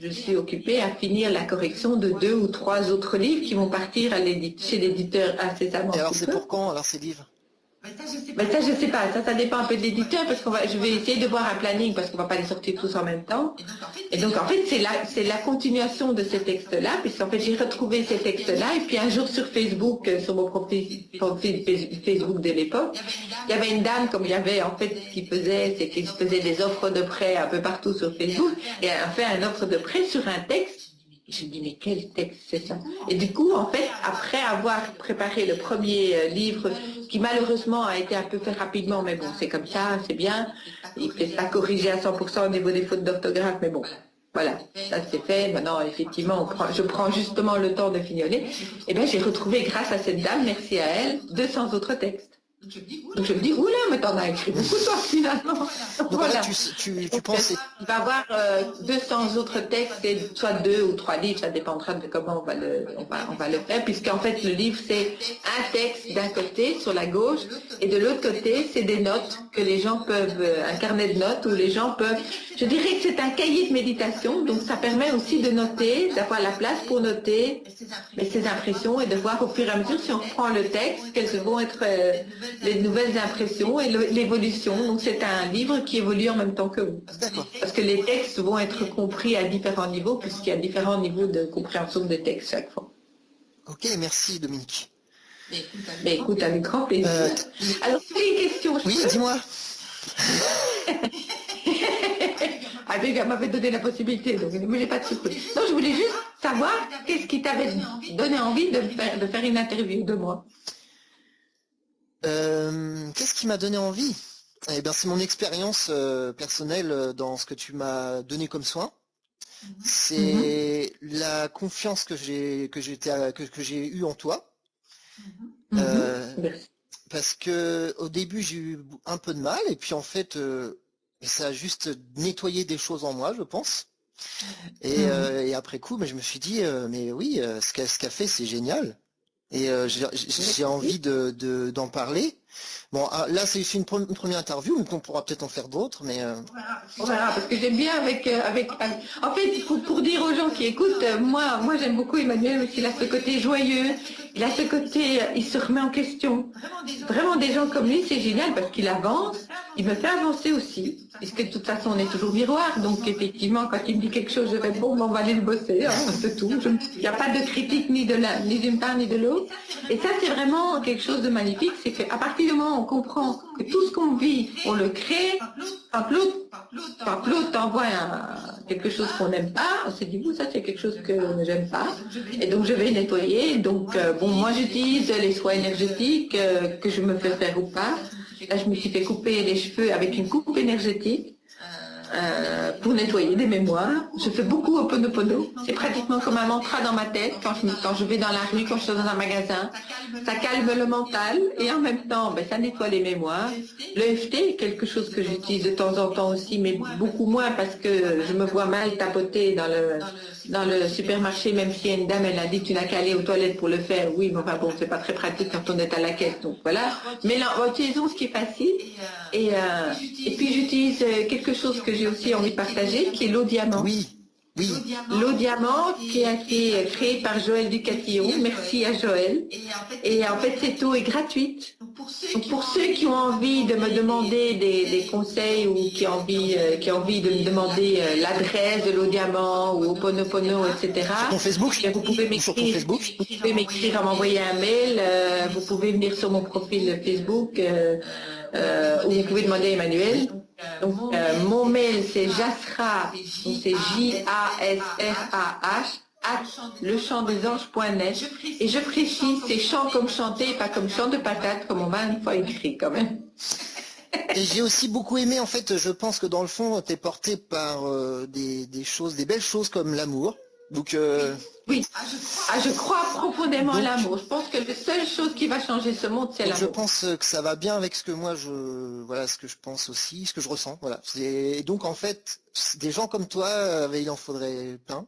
je suis occupée à finir la correction de 2 ou 3 autres livres qui vont partir chez l'éditeur incessamment. Et alors c'est pour quand alors ces livres? Ça, je sais pas, ça dépend un peu de l'éditeur parce je vais essayer de voir un planning parce qu'on va pas les sortir tous en même temps. Et donc en fait c'est la continuation de ces textes-là, puisqu'en fait j'ai retrouvé ces textes-là et puis un jour sur Facebook, sur mon profil Facebook de l'époque, il y avait une dame comme il y avait en fait qui faisait des offres de prêt un peu partout sur Facebook et elle a fait une offre de prêt sur un texte. Je me dis, mais quel texte c'est ça? Et du coup, en fait, après avoir préparé le premier livre, qui malheureusement a été un peu fait rapidement, mais bon, c'est comme ça, c'est bien. Il ne fait pas corriger à 100% au niveau des fautes d'orthographe, mais bon, voilà, ça c'est fait. Maintenant, effectivement, je prends justement le temps de fignoler. Et bien, j'ai retrouvé, grâce à cette dame, merci à elle, 200 autres textes. Donc je me dis, oula, mais t'en as écrit beaucoup toi finalement. Donc voilà. Tu penses... Il va y avoir 200 autres textes, et soit 2 ou 3 livres, ça dépendra de comment on va le faire, puisqu'en fait le livre c'est un texte d'un côté sur la gauche et de l'autre côté c'est des notes que les gens peuvent, un carnet de notes où les gens peuvent, je dirais que c'est un cahier de méditation, donc ça permet aussi de noter, d'avoir la place pour noter ses impressions et de voir au fur et à mesure si on reprend le texte, quelles vont être les nouvelles impressions et l'évolution. Donc c'est un livre qui évolue en même temps que vous. Parce que les textes vont être compris à différents niveaux, puisqu'il y a différents niveaux de compréhension des textes chaque fois. Ok, merci Dominique. Mais écoute, avec grand plaisir. Alors, tu as une question? Oui, dis-moi. Elle m'avait donné la possibilité, donc moi j'ai pas de surprise. Non, je voulais juste savoir qu'est-ce qui t'avait donné envie de faire une interview de moi. Qu'est-ce qui m'a donné envie? Eh bien, c'est mon expérience personnelle dans ce que tu m'as donné comme soin. C'est la confiance que j'ai eue en toi. Parce que au début j'ai eu un peu de mal et puis en fait Et ça a juste nettoyé des choses en moi, je pense. Et après coup, mais je me suis dit, mais oui, ce qu'a fait, c'est génial. Et j'ai envie d'en parler. Bon, là, c'est une première interview, donc on pourra peut-être en faire d'autres, mais On verra, parce que j'aime bien en fait, pour dire aux gens qui écoutent, moi j'aime beaucoup Emmanuel, parce qu'il a ce côté joyeux, il a ce côté, il se remet en question. Vraiment des gens comme lui, c'est génial parce qu'il avance, il me fait avancer aussi, puisque de toute façon on est toujours miroir, donc effectivement quand il me dit quelque chose, je réponds, bon, on va aller le bosser, hein, c'est tout. Il n'y a pas de critique ni d'une part ni de l'autre. Et ça c'est vraiment quelque chose de magnifique, c'est qu'à partir du moment où on comprend que tout ce qu'on vit, on le crée, par l'autre t'envoie quelque chose qu'on n'aime pas, on s'est dit, ça c'est quelque chose que j'aime pas, et donc je vais nettoyer. Donc bon, moi j'utilise les soins énergétiques que je me fais faire ou pas. Là je me suis fait couper les cheveux avec une coupe énergétique pour nettoyer des mémoires. Je fais beaucoup Ho'oponopono. C'est pratiquement comme un mantra dans ma tête quand je vais dans la rue, quand je suis dans un magasin. Ça calme le mental et en même temps, ça nettoie les mémoires. Le FT est quelque chose que j'utilise de temps en temps aussi, mais beaucoup moins parce que je me vois mal tapoter dans le supermarché, même si une dame elle a dit tu n'as qu'à aller aux toilettes pour le faire. Oui, mais enfin bon, c'est pas très pratique quand on est à la caisse, donc voilà. Mais là, utilisons ce qui est facile. Et puis j'utilise quelque chose que j'ai aussi envie de partager, qui est l'eau diamant. oui, oui. L'eau diamant qui a été créée par Joël Ducatillon. Merci à Joël. Et en fait, cette eau est gratuite. Donc pour ceux qui ont envie de me demander des conseils ou qui ont envie de me demander l'adresse de l'eau diamant ou Ho'oponopono, etc. Sur ton Facebook, vous pouvez m'écrire, à m'envoyer un mail. Vous pouvez venir sur mon profil Facebook où vous pouvez demander à Emmanuel. Donc mon mail c'est jasrah, donc c'est JASRAH @lechamdesanges.net, et je précise, c'est chant comme chanter, pas comme chant de patate comme on m'a une fois écrit quand même. Et j'ai aussi beaucoup aimé, en fait, je pense que dans le fond, t'es porté par des belles choses comme l'amour. Donc oui, je crois profondément à l'amour. Je pense que la seule chose qui va changer ce monde, c'est l'amour. Je pense que ça va bien avec ce que moi ce que je pense aussi, ce que je ressens. Voilà. Et donc en fait, des gens comme toi, il en faudrait plein.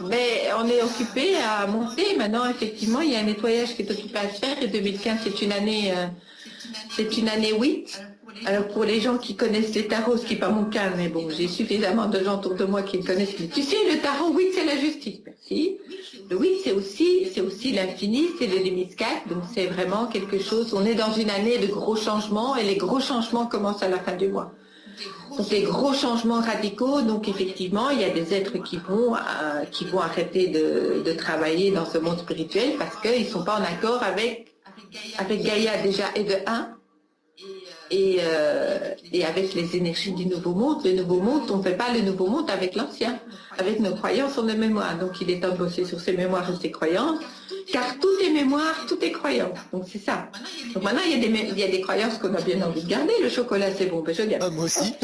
Mais on est occupé à monter. Maintenant, effectivement, il y a un nettoyage qui est occupé à se faire. Et 2015, c'est une année 8. Alors pour les gens qui connaissent les tarots, ce qui n'est pas mon cas, mais bon, j'ai suffisamment de gens autour de moi qui le connaissent. Tu sais, le tarot 8, c'est la justice. Merci. Le 8, c'est aussi l'infini, c'est le demi-4. Donc c'est vraiment quelque chose. On est dans une année de gros changements et les gros changements commencent à la fin du mois. Donc des gros changements radicaux, donc effectivement, il y a des êtres qui vont arrêter de travailler dans ce monde spirituel parce qu'ils ne sont pas en accord avec Gaïa déjà et de 1, et avec les énergies du nouveau monde. Le nouveau monde, on ne fait pas le nouveau monde avec l'ancien, avec nos croyances ou nos mémoires. Donc il est temps de bosser sur ses mémoires et ses croyances, car tout est mémoire, tout est croyance. Donc c'est ça. Donc maintenant, il y a des croyances qu'on a bien envie de garder. Le chocolat, c'est bon, je garde. Ah, moi aussi.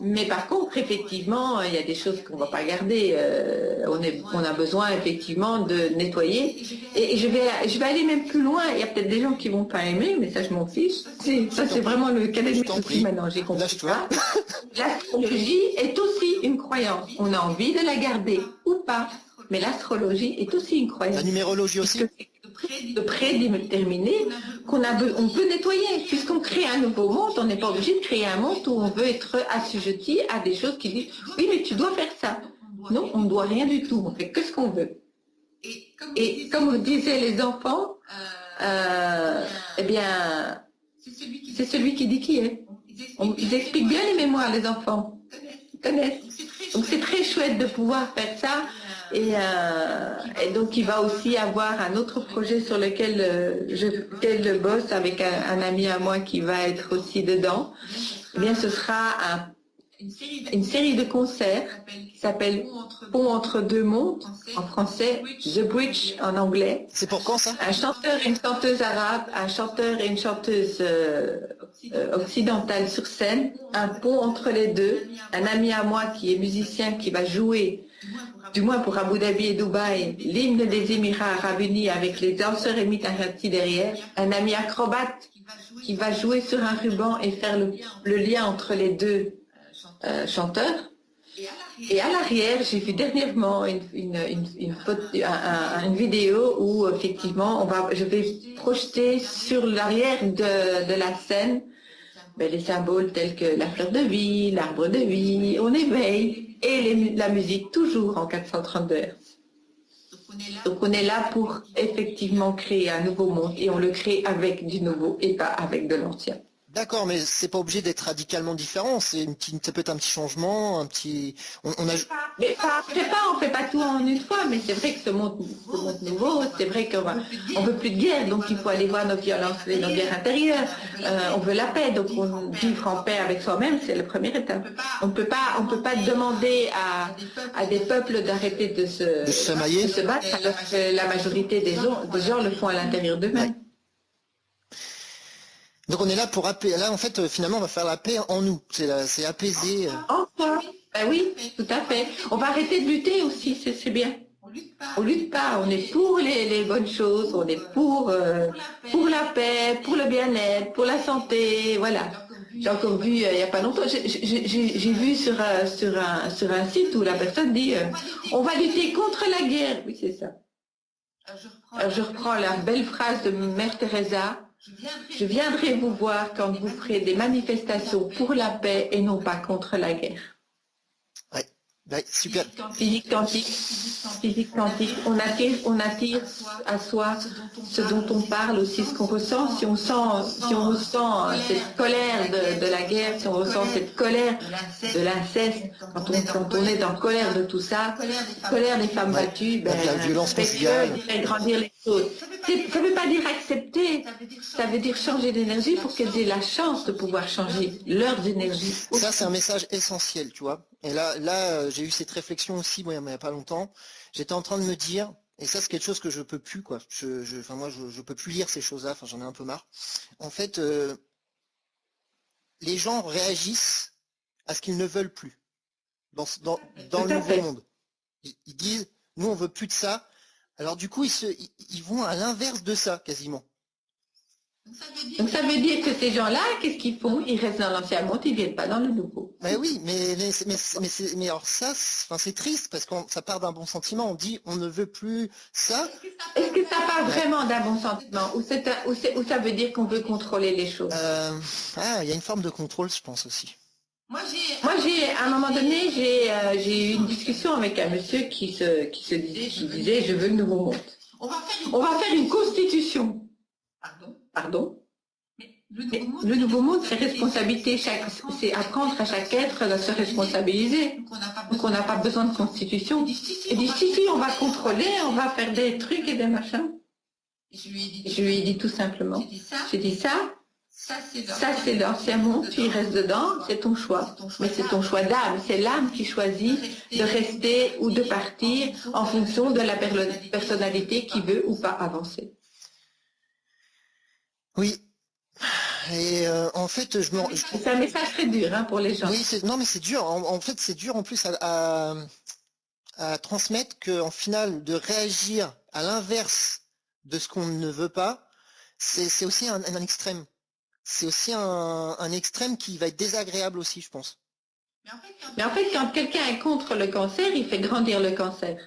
Mais par contre, effectivement, il y a des choses qu'on ne va pas garder. On a besoin effectivement de nettoyer. Et je vais aller même plus loin. Il y a peut-être des gens qui vont pas aimer, mais ça je m'en fiche. Ça c'est vraiment le cas de mes soucis maintenant. J'ai compris ça. L'astrologie est aussi une croyance. On a envie de la garder ou pas. Mais l'astrologie est aussi une croyance. La numérologie aussi. De prédéterminer on peut nettoyer. Puisqu'on crée un nouveau monde, on n'est pas obligé de créer un monde où on veut être assujetti à des choses qui disent oui, mais tu dois faire ça. Non, on ne doit rien du tout. On fait que ce qu'on veut. Et comme vous disaient les enfants, eh bien, c'est celui qui dit qui est. Ils expliquent bien les mémoires, les enfants. Ils connaissent. Donc c'est très chouette de pouvoir faire ça. Et donc il va aussi avoir un autre projet sur lequel je bosse avec un ami à moi qui va être aussi dedans. Eh bien ce sera une série de concerts qui s'appelle Pont entre deux mondes en français, The Bridge en anglais. C'est pour quand ça? Un chanteur et une chanteuse arabe, un chanteur et une chanteuse occidentale sur scène, un pont entre les deux, un ami à moi qui est musicien qui va jouer du moins pour Abu Dhabi et Dubaï, l'hymne des Émirats Arabes Unis avec les danseurs émiratis derrière, un ami acrobate qui va jouer sur un ruban et faire le lien entre les deux chanteurs. Et à l'arrière, j'ai vu dernièrement une vidéo où effectivement je vais projeter sur l'arrière de la scène les symboles tels que la fleur de vie, l'arbre de vie, on éveille, et la musique toujours en 432 Hz. Donc on est là pour effectivement créer un nouveau monde et on le crée avec du nouveau et pas avec de l'ancien. D'accord, mais c'est pas obligé d'être radicalement différent. Ça peut être un petit changement, un petit. Mais on fait pas tout en une fois, mais c'est vrai que ce monde nouveau, c'est vrai qu'on veut plus de guerre, donc il faut aller voir nos violences, nos guerres intérieures. On veut la paix, donc vivre en paix avec soi-même, c'est la première étape. On peut pas demander à des peuples d'arrêter de se battre, alors que la majorité des gens le font à l'intérieur d'eux-mêmes. Ouais. Donc on est là pour apaiser. Là, en fait, finalement, on va faire la paix en nous. C'est apaiser. Enfin, ben oui, tout à fait. On va arrêter de lutter aussi, c'est bien. On lutte pas, on est pour les bonnes choses, on est pour la paix, pour le bien-être, pour la santé, voilà. J'ai encore vu il n'y a pas longtemps, j'ai vu sur un site où la personne dit on va lutter contre la guerre. Oui, c'est ça. Alors, je reprends la belle phrase de Mère Teresa. Je viendrai vous voir quand vous ferez des manifestations pour la paix et non pas contre la guerre. Ouais, super. Physique quantique, on attire à soi ce dont on parle aussi, ce qu'on ressent. Si on ressent cette colère de la guerre, si on ressent cette colère de l'inceste, quand on est en colère de tout ça, colère des femmes battues, la violence conjugale, fait grandir les choses. Ça ne veut pas dire accepter, ça veut dire changer d'énergie pour qu'elles aient la chance de pouvoir changer leurs énergies. Ça, c'est un message essentiel, tu vois. Et là, j'ai eu cette réflexion aussi, il n'y a pas longtemps. J'étais en train de me dire, et ça, c'est quelque chose que je peux plus, quoi. Moi, je peux plus lire ces choses-là. Enfin, j'en ai un peu marre. En fait, les gens réagissent à ce qu'ils ne veulent plus dans le nouveau monde. Ils disent, nous, on veut plus de ça. Alors, du coup, ils vont à l'inverse de ça, quasiment. Donc ça veut dire que ces gens-là, qu'est-ce qu'ils font? Ils restent dans l'ancien monde, ils ne viennent pas dans le nouveau. Mais oui, mais alors ça, c'est triste parce que ça part d'un bon sentiment. On dit on ne veut plus ça. Est-ce que ça part vraiment d'un bon sentiment ou ça veut dire qu'on veut contrôler les choses? Il y a une forme de contrôle, je pense aussi. Moi, à un moment donné, j'ai eu une discussion avec un monsieur qui disait je veux le nouveau monde. On va faire une constitution. Pardon. Le nouveau monde, c'est responsabilité. C'est apprendre à chaque être à se responsabiliser. Donc on n'a pas besoin de constitution. Et d'ici, on va contrôler, on va faire des trucs et des machins. Je lui ai dit tout simplement. J'ai dit ça c'est l'ancien monde, tu y restes dedans, c'est ton choix. Mais c'est ton choix d'âme, c'est l'âme qui choisit de rester ou de partir en fonction de la personnalité qui veut ou pas avancer. Oui. Et en fait, c'est un message très dur pour les gens. Oui, mais c'est dur. En fait, c'est dur en plus à transmettre qu'en final, de réagir à l'inverse de ce qu'on ne veut pas, c'est aussi un extrême. C'est aussi un extrême qui va être désagréable aussi, je pense. Mais en fait, quand quelqu'un est contre le cancer, il fait grandir le cancer.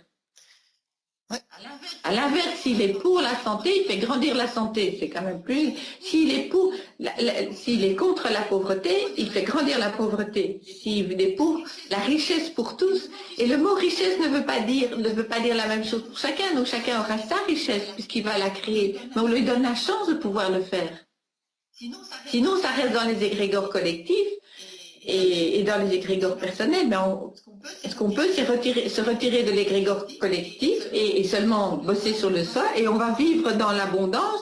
Ouais. À l'inverse, s'il est pour la santé, il fait grandir la santé. C'est quand même plus. S'il est contre la pauvreté, il fait grandir la pauvreté. S'il est pour la richesse pour tous, et le mot richesse ne veut pas dire la même chose pour chacun. Donc chacun aura sa richesse puisqu'il va la créer. Mais on lui donne la chance de pouvoir le faire. Sinon, ça reste dans les égrégores collectifs et dans les égrégores personnels. Mais est-ce qu'on peut se retirer de l'égrégore collectif et seulement bosser sur le soi, et on va vivre dans l'abondance,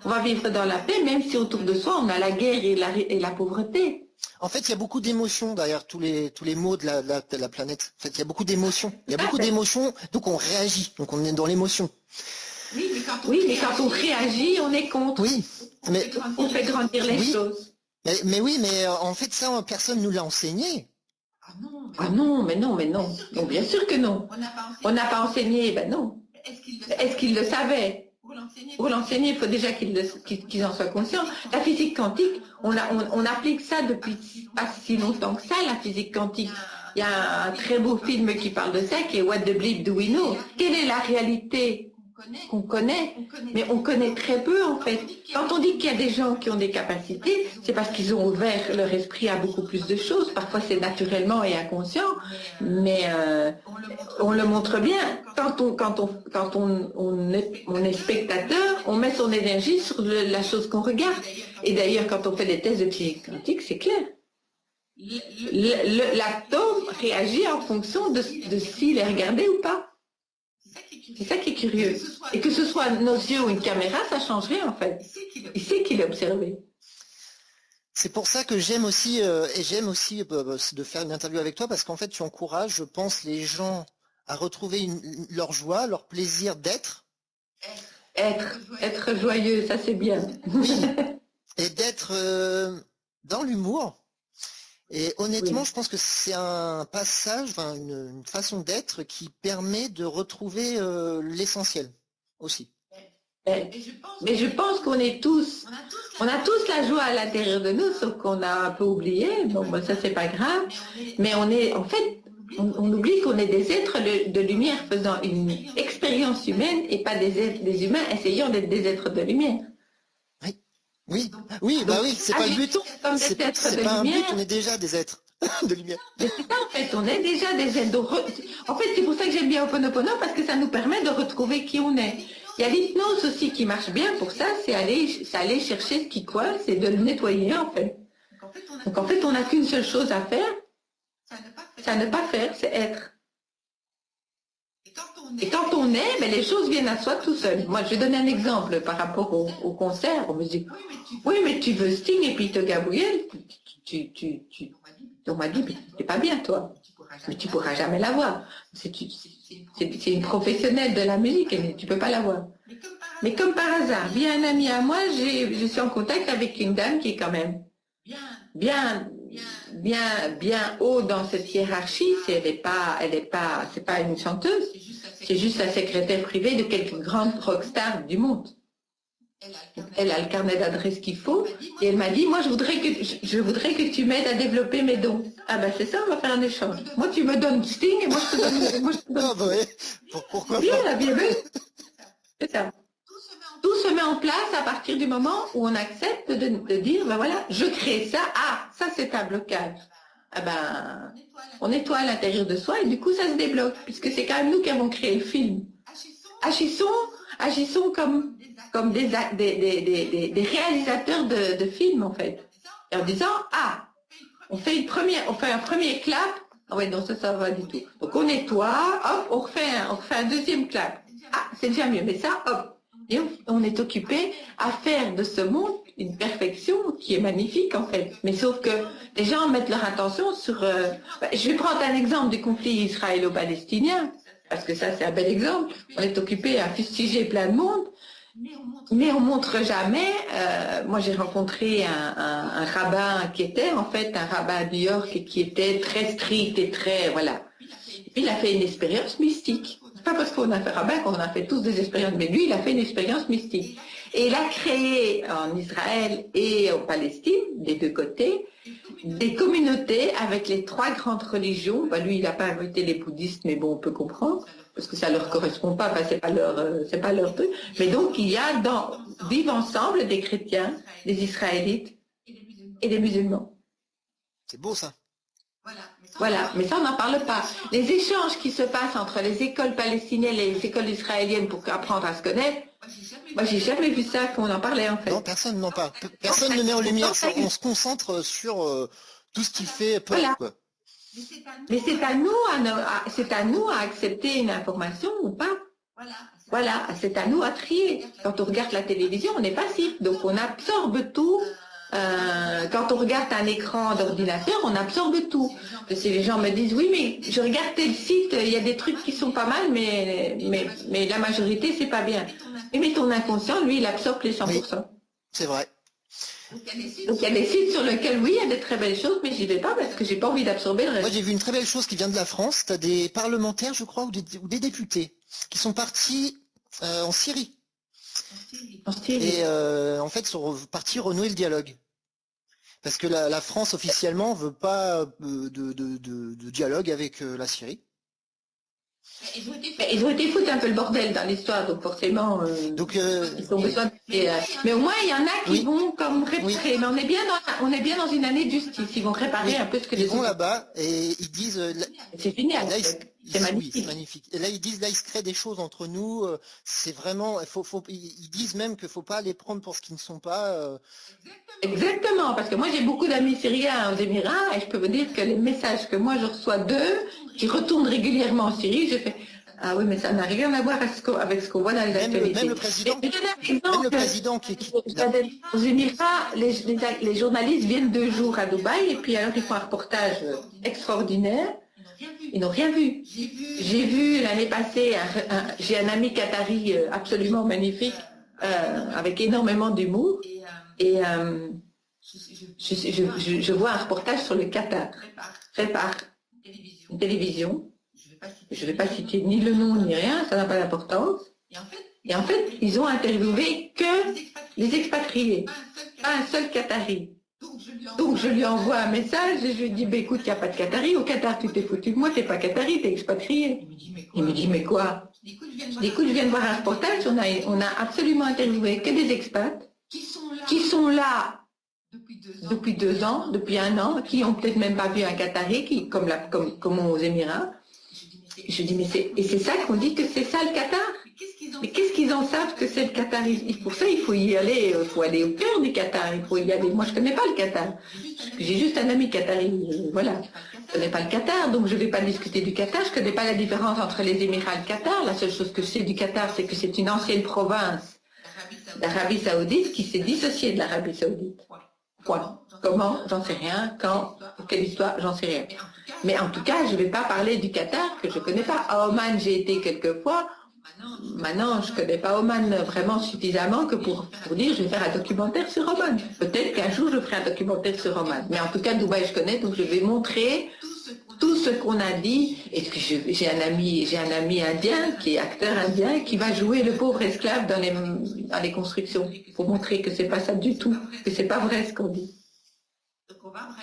on va vivre dans la paix, même si autour de soi on a la guerre et la pauvreté. En fait, il y a beaucoup d'émotions derrière tous les maux de la planète. En fait, il y a beaucoup d'émotions. Il y a beaucoup d'émotions, donc on réagit, donc on est dans l'émotion. Oui, mais quand on réagit, on est contre. Oui, mais on fait grandir les choses. Mais oui, mais en fait, ça, personne nous l'a enseigné. Ah non, mais non, mais non. Non, bien sûr que non. On n'a pas enseigné, ben non. Est-ce qu'ils le savaient? Pour l'enseigner, il faut déjà qu'ils en soient conscients. La physique quantique, on applique ça depuis pas si longtemps que ça, la physique quantique. Il y a un très beau film qui parle de ça, qui est What the Bleep Do We Know? Quelle est la réalité qu'on connaît, mais on connaît très peu en fait. Quand on dit qu'il y a des gens qui ont des capacités, c'est parce qu'ils ont ouvert leur esprit à beaucoup plus de choses. Parfois c'est naturellement et inconscient, mais on le montre bien. Quand on est spectateur, on met son énergie sur la chose qu'on regarde. Et d'ailleurs, quand on fait des tests de physique quantique, c'est clair. L'atome réagit en fonction de s'il est regardé ou pas. C'est ça qui est curieux. Et que ce soit nos yeux ou une caméra, ça change rien en fait. Il sait qu'il est observé. C'est pour ça que j'aime aussi de faire une interview avec toi, parce qu'en fait tu encourages, je pense, les gens à retrouver leur joie, leur plaisir d'être. Être joyeux, ça c'est bien. Oui. Et d'être dans l'humour. Et honnêtement, oui, je pense que c'est un passage, enfin, une façon d'être qui permet de retrouver l'essentiel aussi. Mais je pense qu'on est tous, on a tous la joie à l'intérieur de nous, sauf qu'on a un peu oublié. Bon, ben, ça c'est pas grave. Mais on est, en fait, on oublie qu'on est des êtres de lumière faisant une expérience humaine et pas des humains essayant d'être des êtres de lumière. Oui, bah oui, c'est pas le but. C'est pas un but, on est déjà des êtres de lumière. Mais c'est ça en fait, on est déjà des êtres. En fait, c'est pour ça que j'aime bien Ho'oponopono, parce que ça nous permet de retrouver qui on est. Il y a l'hypnose aussi qui marche bien pour ça, c'est aller chercher ce qui coince et de le nettoyer en fait. Donc en fait, on n'a qu'une seule chose à faire, c'est à ne pas faire, c'est être. Et quand on est, ben, les choses viennent à soi tout seul. Moi, je vais donner un exemple par rapport au concert, aux musiques. Oui, mais tu veux Sting et Peter Gabriel, on m'a dit, c'est pas bien toi, mais tu pourras jamais l'avoir. C'est une professionnelle de la musique, mais tu peux pas l'avoir. Mais comme par hasard, via un ami à moi, je suis en contact avec une dame qui est quand même bien haut dans cette hiérarchie. C'est pas une chanteuse. C'est juste la secrétaire privée de quelques grandes rockstars du monde. Elle a le carnet d'adresses qu'il faut et elle m'a dit, moi je voudrais que tu m'aides à développer mes dons. Ah ben c'est ça, on va faire un échange. Moi tu me donnes Sting et moi je te donne. Ah bah oui. Pourquoi bien, la bienvenue. C'est ça. Tout se met en place à partir du moment où on accepte de dire, ben voilà, je crée ça. Ah, ça c'est un blocage. Ah ben, on nettoie à l'intérieur de soi et du coup ça se débloque, puisque c'est quand même nous qui avons créé le film. Agissons comme des réalisateurs de films en fait. Et en disant, ah, on fait un premier clap. Ah ouais, non, ça va du tout. Donc on nettoie, hop, on refait un deuxième clap. Ah, c'est déjà mieux, mais ça, hop. Et on est occupé à faire de ce monde une perfection qui est magnifique en fait. Mais sauf que les gens mettent leur attention sur... je vais prendre un exemple du conflit israélo-palestinien, parce que ça c'est un bel exemple. On est occupé à fustiger plein de monde, mais on montre jamais... moi j'ai rencontré un rabbin qui était en fait un rabbin à New York et qui était très strict et très... voilà. Et puis il a fait une expérience mystique. Pas parce qu'on a fait rabbin qu'on a fait tous des expériences, mais lui, il a fait une expérience mystique. Et il a créé en Israël et en Palestine, des deux côtés, des communautés avec les trois grandes religions. Ben, lui, il n'a pas invité les bouddhistes, mais bon, on peut comprendre, parce que ça leur correspond pas, enfin, c'est pas leur truc. Mais donc, il y a vivent ensemble des chrétiens, des Israélites et des musulmans. C'est beau ça. Voilà, mais ça on n'en parle pas. Les échanges qui se passent entre les écoles palestiniennes et les écoles israéliennes pour apprendre à se connaître, moi j'ai jamais vu ça qu'on en parlait en fait. Non, personne n'en parle. Personne ne met en lumière ça. On se concentre sur tout ce qui fait peur. Voilà. Quoi. Mais c'est à nous à accepter une information ou pas. Voilà, c'est à nous à trier. Quand on regarde la télévision, on est passif, donc on absorbe tout. Quand on regarde un écran d'ordinateur, on absorbe tout. Si les gens me disent, oui, mais je regarde tel site, il y a des trucs qui sont pas mal, mais la majorité, c'est pas bien. Mais ton inconscient, lui, il absorbe les 100%. Oui, c'est vrai. Donc il y a des sites sur lesquels, oui, il y a des très belles choses, mais j'y vais pas parce que j'ai pas envie d'absorber le Moi, reste. j'ai vu une très belle chose qui vient de la France. Tu as des parlementaires, je crois, ou des députés qui sont partis en Syrie. En style. Et en fait, sont partis renouer le dialogue. Parce que la France, officiellement, veut pas de dialogue avec la Syrie. Mais ils ont été foutre un peu le bordel dans l'histoire, donc forcément, Donc, ils ont besoin de... Mais au moins, il y en a qui oui, vont comme oui, réparer. Mais on est bien dans une année de justice. Ils vont réparer oui. un peu ce que Ils les vont autres... là-bas et ils disent, C'est génial, là, c'est oui, c'est magnifique. magnifique. Et là, ils disent, là, il se crée des choses entre nous. C'est vraiment, ils disent même qu'il faut pas les prendre pour ce qu'ils ne sont pas. Exactement, parce que moi j'ai beaucoup d'amis syriens aux Émirats et je peux vous dire que les messages que moi je reçois d'eux, qui retournent régulièrement en Syrie, je fais ah oui mais ça n'a rien à voir avec ce qu'on voit dans les actualités. Même le président, Et je donne un même le exemple, président aux Émirats, les journalistes viennent 2 jours à Dubaï et puis alors ils font un reportage extraordinaire. Ils n'ont rien vu. J'ai vu l'année passée, j'ai un ami qatari absolument magnifique, avec énormément d'humour. Et je vois un reportage sur le Qatar, fait par une télévision. Je ne vais pas citer ni le nom ni rien, ça n'a pas d'importance. Et en fait, ils ont interviewé que les expatriés, pas un seul Qatari. Donc je lui envoie un message et je lui dis, bah, écoute, il n'y a pas de Qatari. Au Qatar, tu t'es foutu de moi, t'es pas Qatari, t'es expatrié. Il me dit, mais quoi? Je dis, écoute, je viens de voir un reportage, on a absolument interviewé que des expats qui sont là depuis 2 ans, depuis 1 an, qui ont peut-être même pas vu un Qatari, comme aux Émirats. Je dis, et c'est ça qu'on dit que c'est ça le Qatar? Mais qu'est-ce qu'ils en savent que c'est le Qatar? Pour ça, il faut y aller, il faut aller au cœur du Qatar, il faut y aller. Moi, je connais pas le Qatar. J'ai juste un ami qatari, voilà. Je connais pas le Qatar, donc je vais pas discuter du Qatar. Je connais pas la différence entre les Émirats et le Qatar. La seule chose que je sais du Qatar, c'est que c'est une ancienne province d'Arabie Saoudite qui s'est dissociée de l'Arabie Saoudite. Point. Comment? J'en sais rien. Quand? Pour quelle histoire? J'en sais rien. Mais en tout cas, je ne vais pas parler du Qatar que je ne connais pas. À Oman, j'ai été quelques fois. Maintenant, je ne connais pas Oman vraiment suffisamment que pour dire je vais faire un documentaire sur Oman. Peut-être qu'un jour, je ferai un documentaire sur Oman. Mais en tout cas, Dubaï, je connais, donc je vais montrer tout ce qu'on a dit. Et que j'ai un ami indien, qui est acteur indien, qui va jouer le pauvre esclave dans les constructions, pour montrer que c'est pas ça du tout, que c'est pas vrai ce qu'on dit.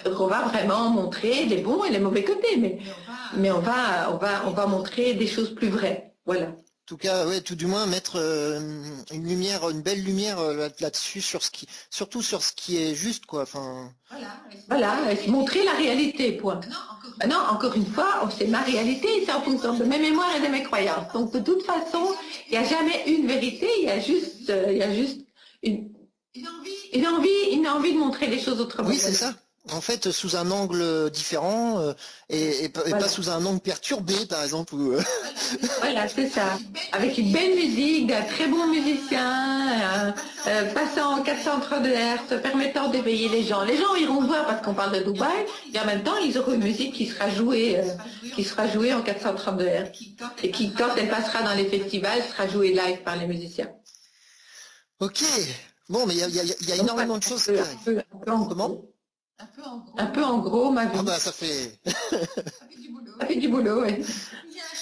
Donc on va vraiment montrer les bons et les mauvais côtés, mais on va montrer des choses plus vraies. Voilà. En tout cas, ouais, tout du moins mettre une belle lumière là-dessus surtout sur ce qui est juste, quoi. Enfin. Voilà, montrer la réalité, point. Non, encore une fois, c'est ma réalité, c'est en fonction de mes mémoires et de mes croyances. Donc de toute façon, il n'y a jamais une vérité, il y a juste une envie de montrer les choses autrement. Oui, c'est ça. En fait, sous un angle différent et pas sous un angle perturbé, par exemple. Voilà, c'est ça. Avec une belle musique, d'un très bon musicien, passant en 432 Hz, permettant d'éveiller les gens. Les gens iront voir parce qu'on parle de Dubaï, et en même temps, ils auront une musique qui sera jouée en 432 Hz. Et qui, quand elle passera dans les festivals, sera jouée live par les musiciens. Ok. Bon, mais il y a énormément de choses qui arrivent. Comment? Un peu en gros, ma vie. Ah bah ça fait... Ça fait du boulot, oui.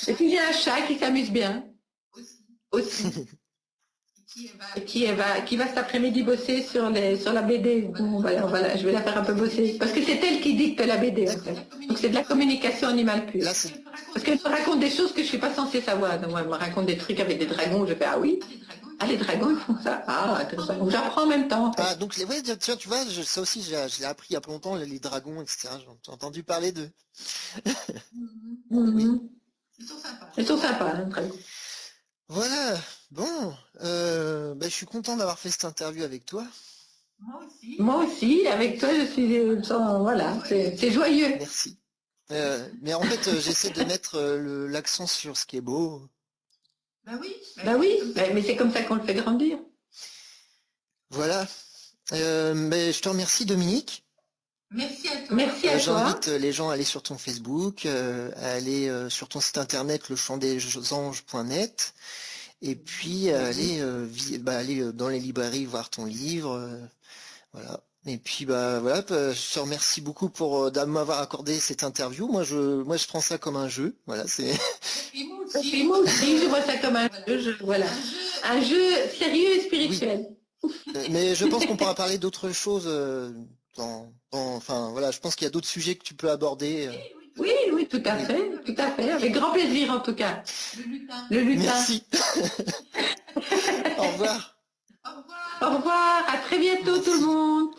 Et puis il y a un chat qui s'amuse bien. Aussi. Et qui va cet après-midi bosser sur la BD. Bon, voilà, je vais la faire un peu bosser. Parce que c'est elle qui dicte la BD, en fait. Donc c'est de la communication animale pure. Parce qu'elle me raconte des choses que je ne suis pas censée savoir. Donc elle me raconte des trucs avec des dragons, je fais ah oui. Ah, les dragons, ils font ça. Ah, intéressant. Donc j'apprends en même temps. En fait. Ah, donc ouais, tu vois, ça aussi, je l'ai appris il y a pas longtemps, les dragons, etc. J'ai entendu parler d'eux. Ils sont sympas, hein, dragons. Voilà. Bon, je suis content d'avoir fait cette interview avec toi. Moi aussi, avec toi, je suis... voilà, c'est joyeux. Merci. Mais en fait, j'essaie de mettre l'accent sur ce qui est beau. Bah oui, mais c'est comme ça qu'on le fait grandir. Voilà. Mais je te remercie, Dominique. Merci à toi. Merci à toi. J'invite les gens à aller sur ton Facebook, à aller sur ton site internet lechamp-des-anges.net et puis aller dans les librairies voir ton livre. Voilà. Et puis voilà, je te remercie beaucoup pour de m'avoir accordé cette interview. Moi je prends ça comme un jeu. Voilà, c'est. Et moi aussi, je vois ça comme un jeu, voilà. Un jeu sérieux et spirituel. Oui. Mais je pense qu'on pourra parler d'autres choses enfin voilà, je pense qu'il y a d'autres sujets que tu peux aborder. Oui, oui, tout à fait, avec grand plaisir en tout cas. Le lutin. Merci. Au revoir. Au revoir, à très bientôt tout le monde.